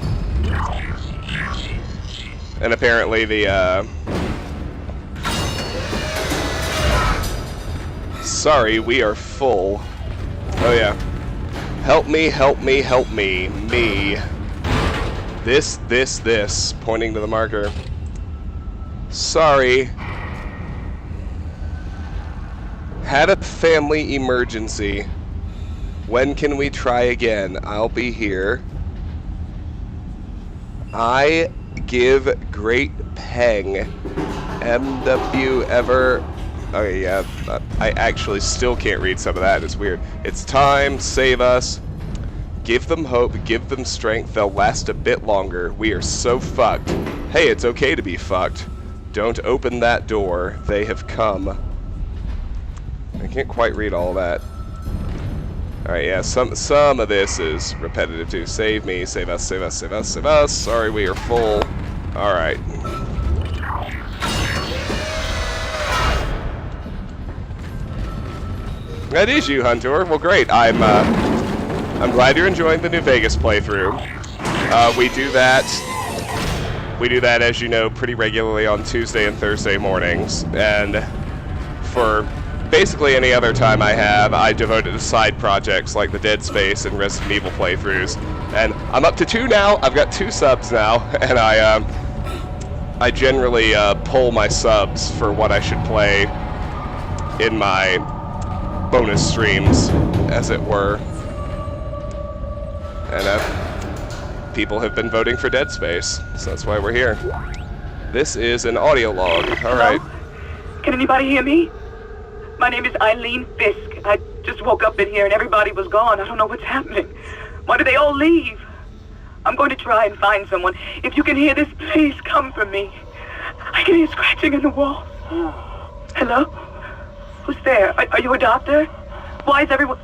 And apparently the, sorry, we are full. Oh yeah. Help me, help me, help me. Me. This, pointing to the marker. Sorry. Had a family emergency. When can we try again? I'll be here. I give great peng. MW ever... Okay, yeah, I actually still can't read some of that. It's weird. It's time, save us. Give them hope, give them strength. They'll last a bit longer. We are so fucked. Hey, it's okay to be fucked. Don't open that door. They have come. I can't quite read all that. Alright, yeah, some of this is repetitive too. Save me, save us, save us, save us, save us. Sorry, we are full. Alright. That is you, Hunter. Well, great. I'm glad you're enjoying the New Vegas playthrough. We do that, as you know, pretty regularly on Tuesday and Thursday mornings, and for basically any other time I have, I devote it to side projects like the Dead Space and Resident Evil playthroughs. And I'm up to 2 now. I've got 2 subs now, and I generally pull my subs for what I should play in my bonus streams, as it were. And people have been voting for Dead Space, so that's why we're here. This is an audio log. All right.
Can anybody hear me? My name is Eileen Fisk. I just woke up in here and everybody was gone. I don't know what's happening. Why did they all leave? I'm going to try and find someone. If you can hear this, please come for me. I can hear scratching in the wall. Hello? Who's there? Are you a doctor? Why is everyone...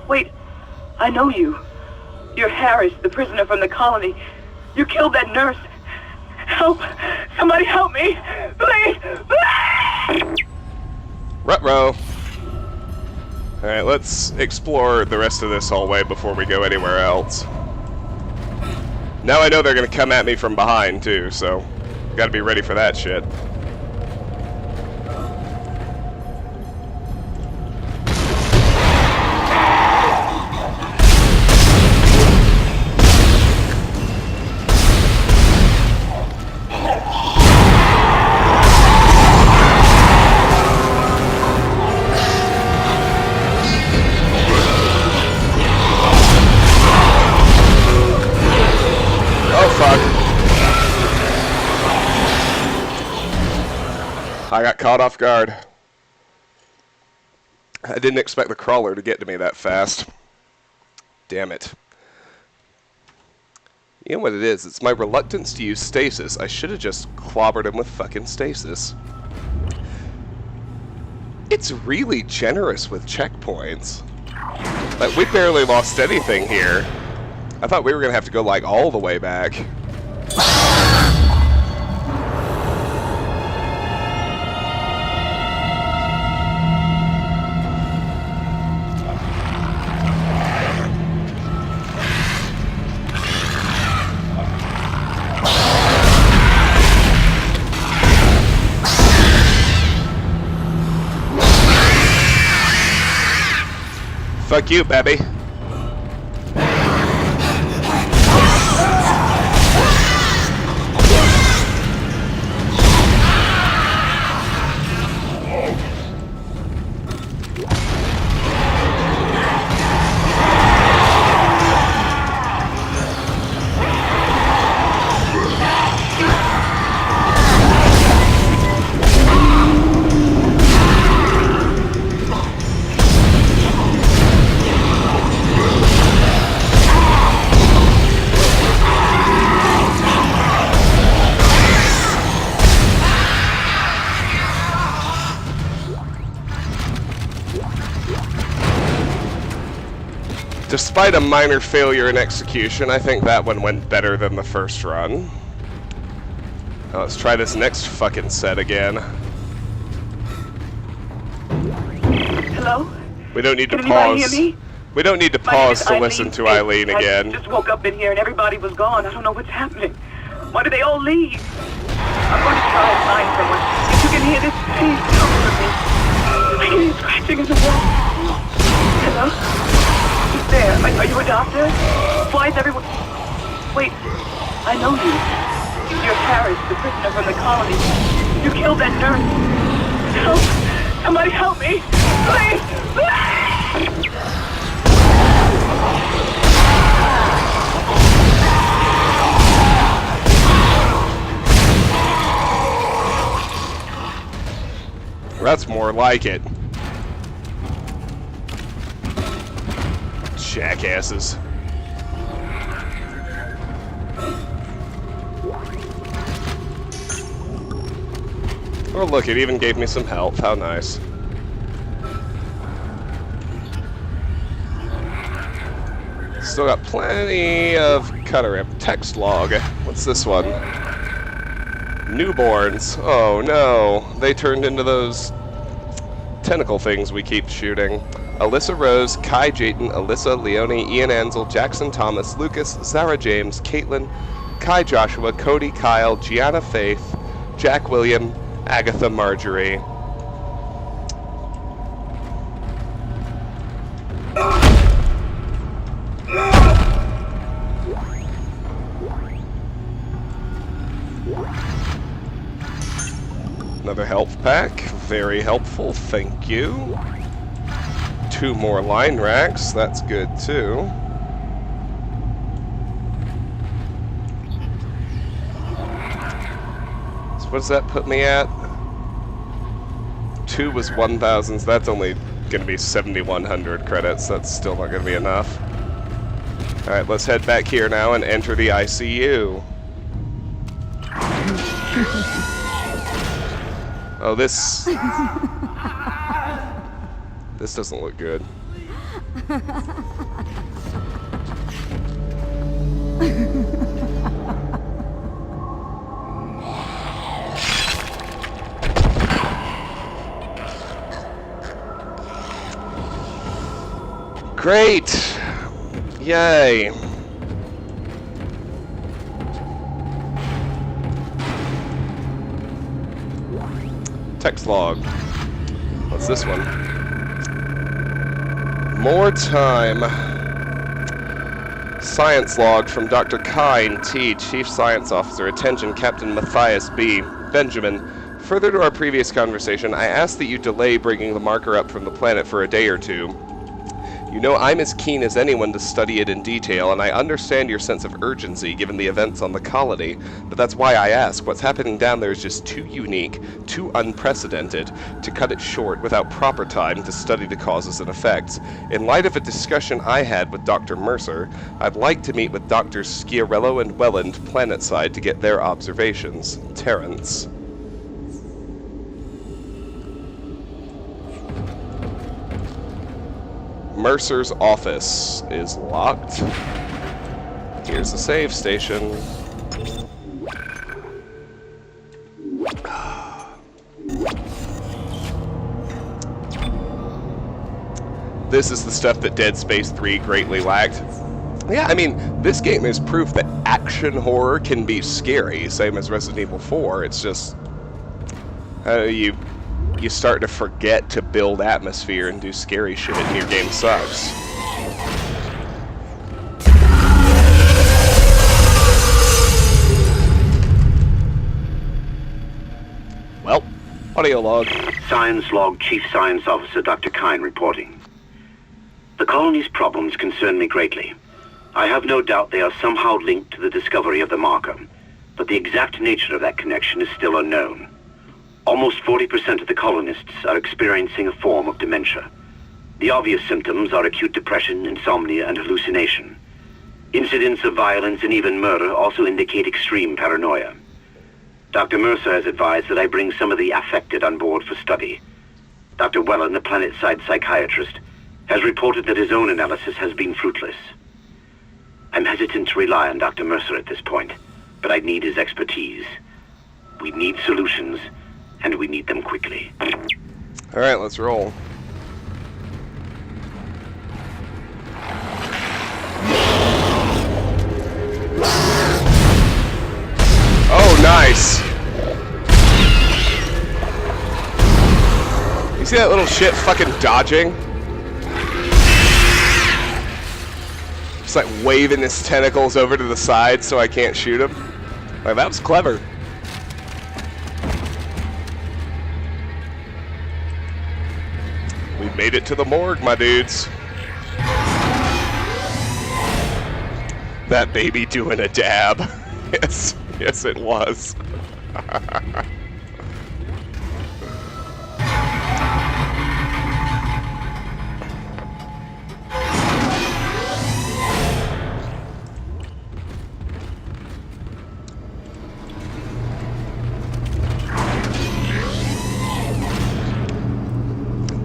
Wait, I know you. You're Harris, the prisoner from the colony. You killed that nurse. Help! Somebody help me! Please!
Ruh-roh. Alright, let's explore the rest of this hallway before we go anywhere else. Now I know they're gonna come at me from behind, too, so gotta be ready for that shit. I got caught off guard. I didn't expect the crawler to get to me that fast. Damn it. You know what it is? It's my reluctance to use stasis. I should have just clobbered him with fucking stasis. It's really generous with checkpoints. Like, we barely lost anything here. I thought we were gonna have to go, like, all the way back. Fuck you, baby. Despite a minor failure in execution, I think that one went better than the first run. Now let's try this next fucking set again.
Hello?
We don't need to
Can anybody
pause.
hear me?
We don't need to pause to listen to Eileen again.
I just woke up in here and everybody was gone. I don't know what's happening. Why did they all leave? I'm going to try and find someone. If you can hear this, please come for me. I can hear scratching in the wall. Hello? Who's there? Are you a doctor? Why is everyone... Wait, I know you. You're Harris, the prisoner from the colony. You killed that nurse. Help! Somebody help me! Please!
That's more like it. Jackasses. Oh look, it even gave me some health. How nice. Still got plenty of cutter text log. What's this one? Newborns. Oh no, they turned into those tentacle things we keep shooting. Alyssa Rose, Kai Jayton, Alyssa, Leonie, Ian Ansel, Jackson Thomas, Lucas, Sarah James, Caitlin, Kai Joshua, Cody Kyle, Gianna Faith, Jack William, Agatha Marjorie. Another health pack, very helpful, thank you. 2 more line racks, that's good too. So what does that put me at? 2 was 1,000, so that's only going to be 7,100 credits, that's still not going to be enough. Alright, let's head back here now and enter the ICU. Oh, this doesn't look good. Great! Yay! Text log. What's this one? More time. Science log from Dr. Kine T, Chief Science Officer. Attention, Captain Mathius B. Benjamin. Further to our previous conversation, I asked that you delay bringing the marker up from the planet for a day or two. You know I'm as keen as anyone to study it in detail, and I understand your sense of urgency given the events on the colony, but that's why I ask. What's happening down there is just too unique, too unprecedented, to cut it short without proper time to study the causes and effects. In light of a discussion I had with Dr. Mercer, I'd like to meet with Drs. Schiarello and Welland planetside to get their observations. Terrence. Mercer's office is locked. Here's the save station. This is the stuff that Dead Space 3 greatly lacked. Yeah, I mean, this game is proof that action horror can be scary, same as Resident Evil 4. It's just you start to forget to build atmosphere and do scary shit, and your game sucks. Well, audio log.
Science log, Chief Science Officer Dr. Kine reporting. The colony's problems concern me greatly. I have no doubt they are somehow linked to the discovery of the marker, but the exact nature of that connection is still unknown. Almost 40% of the colonists are experiencing a form of dementia. The obvious symptoms are acute depression, insomnia, and hallucination. Incidents of violence and even murder also indicate extreme paranoia. Dr. Mercer has advised that I bring some of the affected on board for study. Dr. Welland, the planet-side psychiatrist, has reported that his own analysis has been fruitless. I'm hesitant to rely on Dr. Mercer at this point, but I need his expertise. We need solutions, and we need them quickly.
Alright, let's roll. Oh, nice! You see that little shit fucking dodging? Just like waving his tentacles over to the side so I can't shoot him. Like, that was clever. We made it to the morgue, my dudes. That baby doing a dab. Yes, yes it was.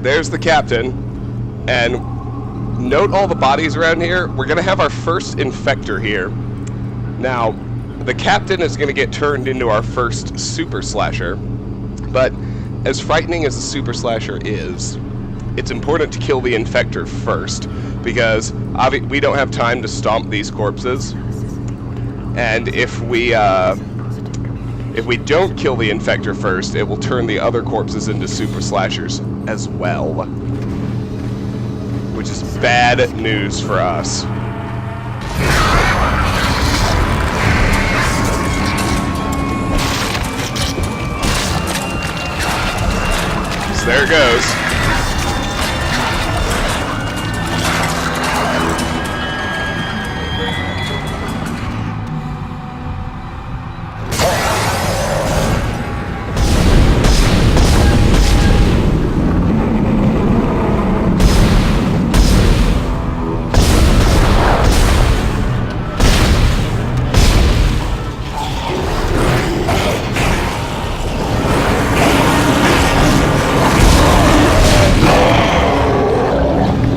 There's the captain, and note all the bodies around here. We're gonna have our first infector here. Now, the captain is gonna get turned into our first super slasher, but as frightening as the Super Slasher is, it's important to kill the infector first, because we don't have time to stomp these corpses, and if we don't kill the infector first, it will turn the other corpses into Super Slashers as well, which is bad news for us. So there it goes.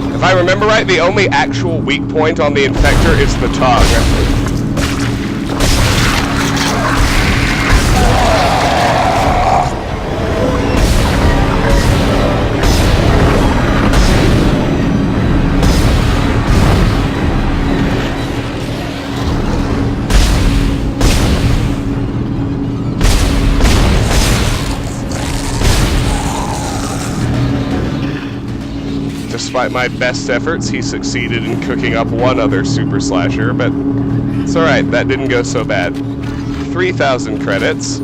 If I remember right, the only actual weak point on the infector is the tongue. Despite my best efforts, he succeeded in cooking up one other Super Slasher, but it's alright, that didn't go so bad. 3,000 credits.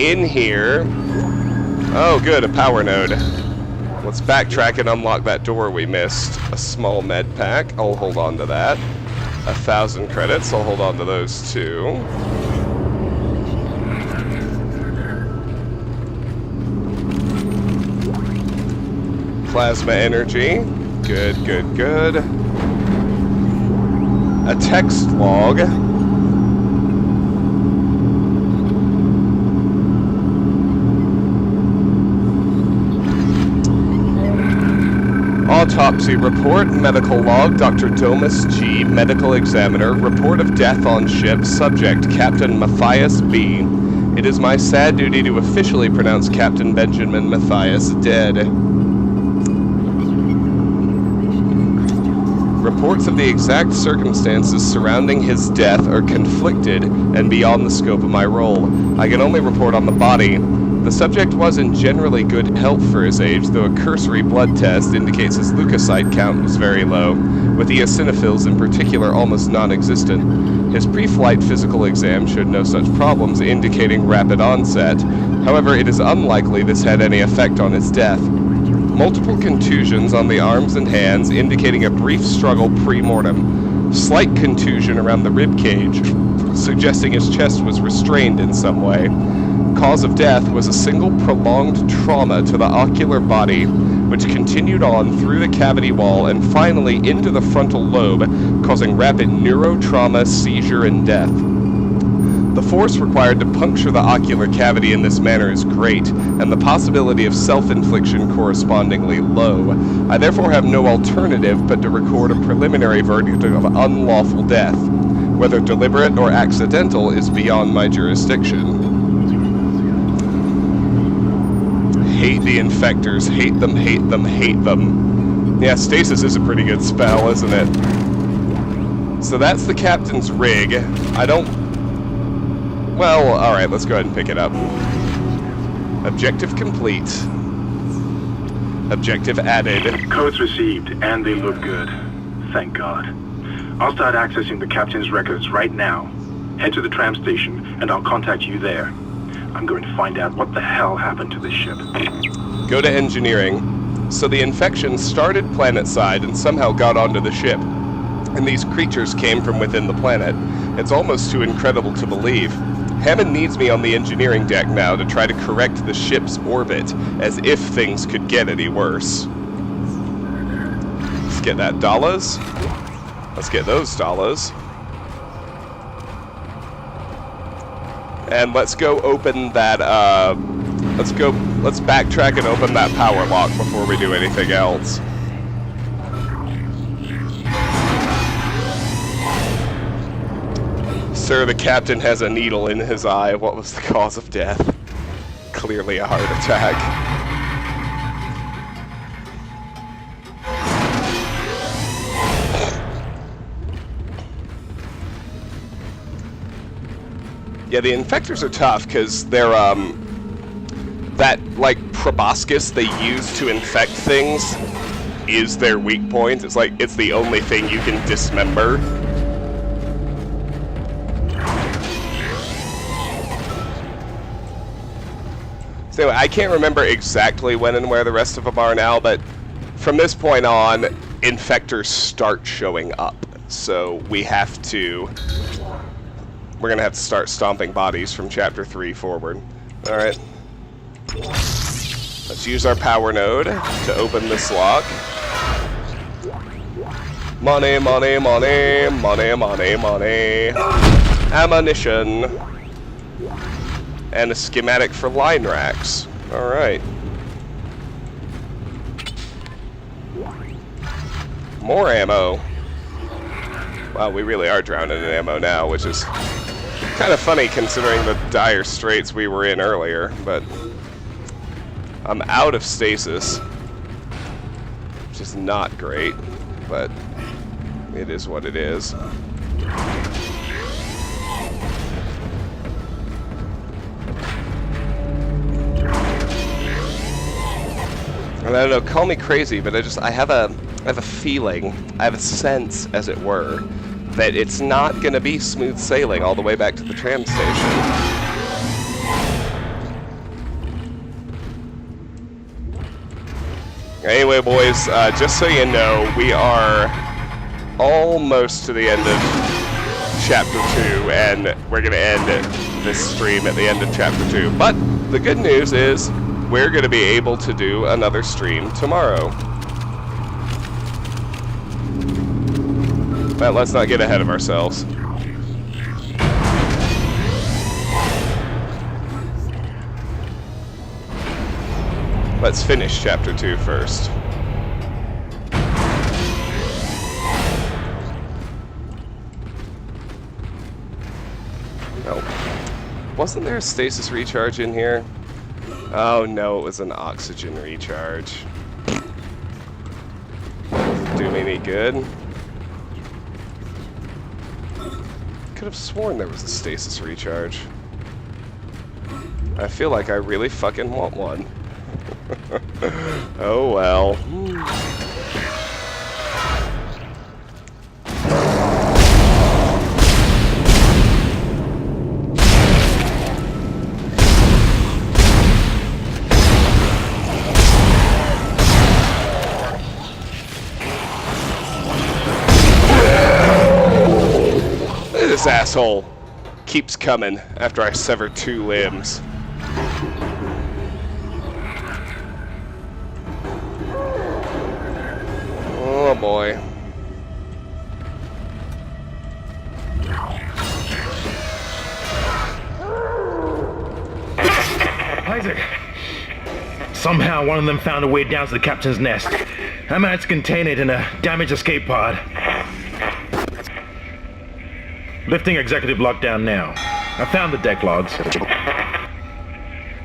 In here... Oh good, a power node. Let's backtrack and unlock that door we missed. A small med pack, I'll hold on to that. 1,000 credits, I'll hold on to those too. Plasma energy. Good, good, good. A text log. Autopsy report, medical log, Dr. Domus G, medical examiner, report of death on ship, subject, Captain Mathius B. It is my sad duty to officially pronounce Captain Benjamin Mathius dead. Reports of the exact circumstances surrounding his death are conflicted and beyond the scope of my role. I can only report on the body. The subject was in generally good health for his age, though a cursory blood test indicates his leukocyte count was very low, with eosinophils in particular almost non-existent. His pre-flight physical exam showed no such problems, indicating rapid onset. However, it is unlikely this had any effect on his death. Multiple contusions on the arms and hands, indicating a brief struggle pre-mortem. Slight contusion around the rib cage, suggesting his chest was restrained in some way. Cause of death was a single prolonged trauma to the ocular body, which continued on through the cavity wall and finally into the frontal lobe, causing rapid neurotrauma, seizure, and death. The force required to puncture the ocular cavity in this manner is great, and the possibility of self-infliction correspondingly low. I therefore have no alternative but to record a preliminary verdict of unlawful death. Whether deliberate or accidental is beyond my jurisdiction. Hate the infectors, hate them, hate them, hate them. Yeah, stasis is a pretty good spell, isn't it? So that's the captain's rig. I don't... Well, alright, let's go ahead and pick it up. Objective complete. Objective added.
Codes received, and they look good. Thank God. I'll start accessing the captain's records right now. Head to the tram station, and I'll contact you there. I'm going to find out what the hell happened to this ship.
Go to engineering. So the infection started planetside and somehow got onto the ship. And these creatures came from within the planet. It's almost too incredible to believe. Hammond needs me on the engineering deck now to try to correct the ship's orbit, as if things could get any worse. Let's get that dollars. Let's get those dollars. And let's go open that, let's backtrack and open that power lock before we do anything else. Sir, the captain has a needle in his eye. What was the cause of death? Clearly a heart attack. Yeah, the infectors are tough because they're, that, like, proboscis they use to infect things is their weak point. It's like, it's the only thing you can dismember. So anyway, I can't remember exactly when and where the rest of them are now, but from this point on, infectors start showing up. So we have to... We're gonna have to start stomping bodies from Chapter 3 forward. Alright. Let's use our power node to open this lock. Money, money, money, money, money, money. Ammunition. And a schematic for line racks. Alright. More ammo. Wow, we really are drowning in ammo now, which is kind of funny considering the dire straits we were in earlier, but I'm out of stasis, which is not great, but it is what it is. And I don't know, call me crazy, but I have a feeling, I have a sense, as it were, that it's not going to be smooth sailing all the way back to the tram station. Anyway, boys, just so you know, we are almost to the end of Chapter 2, and we're going to end this stream at the end of Chapter 2. But the good news is, we're going to be able to do another stream tomorrow. But let's not get ahead of ourselves. Let's finish Chapter 2 first. No. Wasn't there a stasis recharge in here? Oh no, it was an oxygen recharge. Doesn't do me any good. Could have sworn there was a stasis recharge. I feel like I really fucking want one. Oh well. This asshole keeps coming after I sever 2 limbs. Oh boy.
Isaac! Somehow one of them found a way down to the captain's nest. I managed to contain it in a damaged escape pod. Lifting executive lockdown now. I found the deck logs.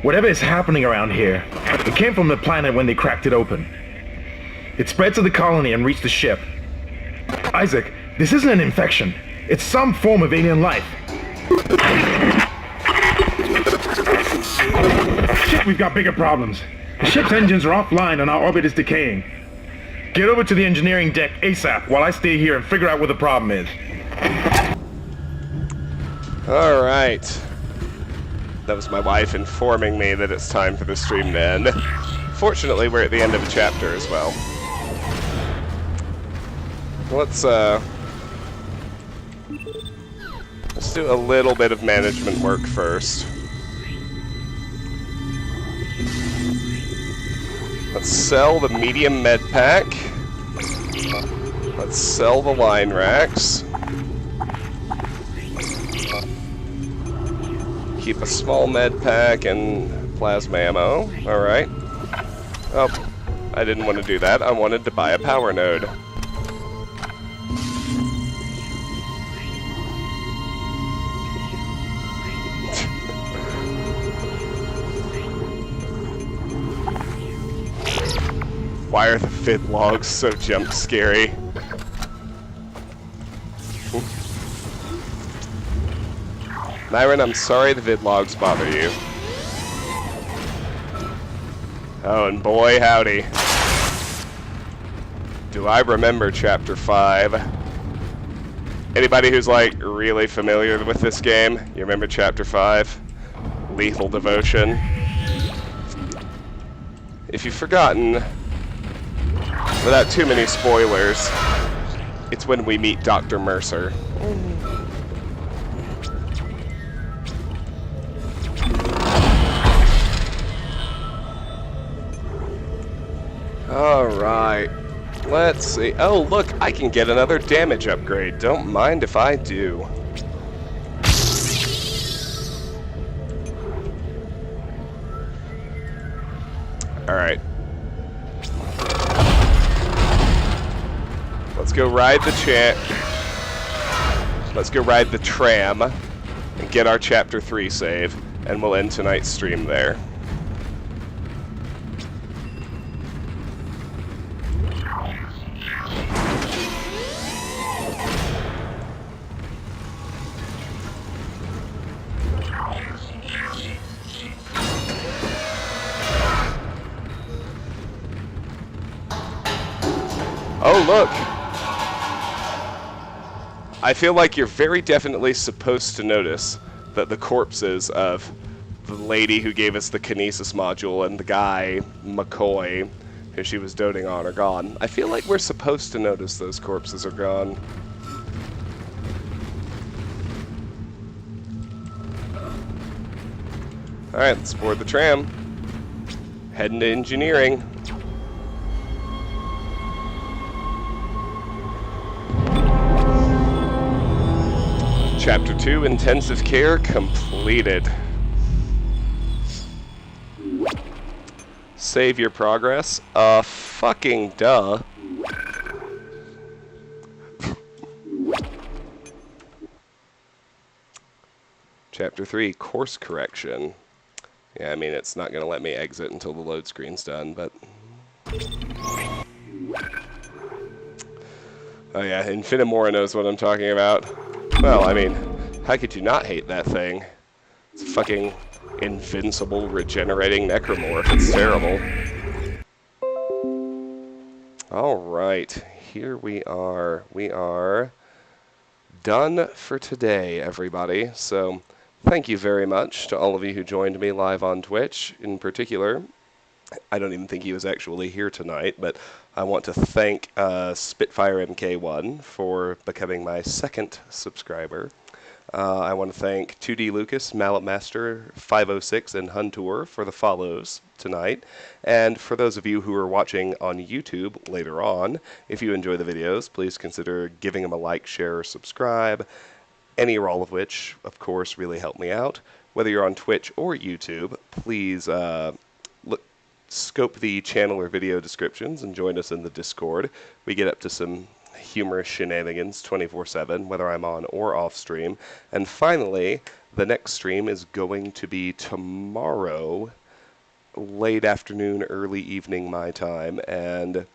Whatever is happening around here, it came from the planet when they cracked it open. It spread to the colony and reached the ship. Isaac, this isn't an infection. It's some form of alien life. Shit, we've got bigger problems. The ship's engines are offline and our orbit is decaying. Get over to the engineering deck ASAP while I stay here and figure out what the problem is.
Alright. That was my wife informing me that it's time for the stream to end. Fortunately, we're at the end of a chapter as well. Let's do a little bit of management work first. Let's sell the medium med pack. Let's sell the line racks. Keep a small med pack and plasma ammo. Alright. Oh, I didn't want to do that. I wanted to buy a power node. Why are the vid logs so jump scary? Myron, I'm sorry the vid logs bother you. Oh, and boy howdy. Do I remember Chapter 5? Anybody who's like really familiar with this game, you remember Chapter 5? Lethal Devotion. If you've forgotten, without too many spoilers, it's when we meet Dr. Mercer. Alright, let's see. Oh, look, I can get another damage upgrade. Don't mind if I do. Alright. Let's go ride the Let's go ride the tram and get our Chapter 3 save, and we'll end tonight's stream there. Oh, look! I feel like you're very definitely supposed to notice that the corpses of the lady who gave us the kinesis module and the guy, McCoy, who she was doting on, are gone. I feel like we're supposed to notice those corpses are gone. Alright, let's board the tram. Heading to engineering. Chapter 2, Intensive Care, completed. Save your progress? Fucking duh. Chapter 3, Course Correction. Yeah, I mean, it's not going to let me exit until the load screen's done, but... Oh yeah, Infinimora knows what I'm talking about. Well, I mean, how could you not hate that thing? It's a fucking invincible, regenerating necromorph. It's terrible. Alright, here we are. We are done for today, everybody. So, thank you very much to all of you who joined me live on Twitch. In particular, I don't even think he was actually here tonight, but I want to thank Spitfire MK1 for becoming my second subscriber. I want to thank 2D Lucas, Mallet Master, 506, and Huntour for the follows tonight. And for those of you who are watching on YouTube later on, if you enjoy the videos, please consider giving them a like, share, or subscribe. Any or all of which, of course, really help me out. Whether you're on Twitch or YouTube, please scope the channel or video descriptions and join us in the Discord. We get up to some humorous shenanigans 24/7, whether I'm on or off stream. And finally, the next stream is going to be tomorrow, late afternoon, early evening my time, and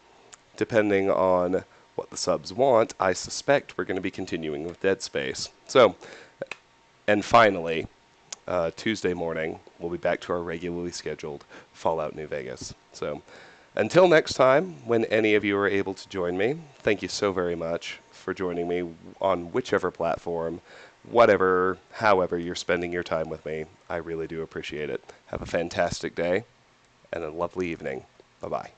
depending on what the subs want, I suspect we're going to be continuing with Dead Space. So, and finally, Tuesday morning, we'll be back to our regularly scheduled Fallout New Vegas. So, until next time, when any of you are able to join me, thank you so very much for joining me on whichever platform, whatever, however you're spending your time with me. I really do appreciate it. Have a fantastic day and a lovely evening. Bye-bye.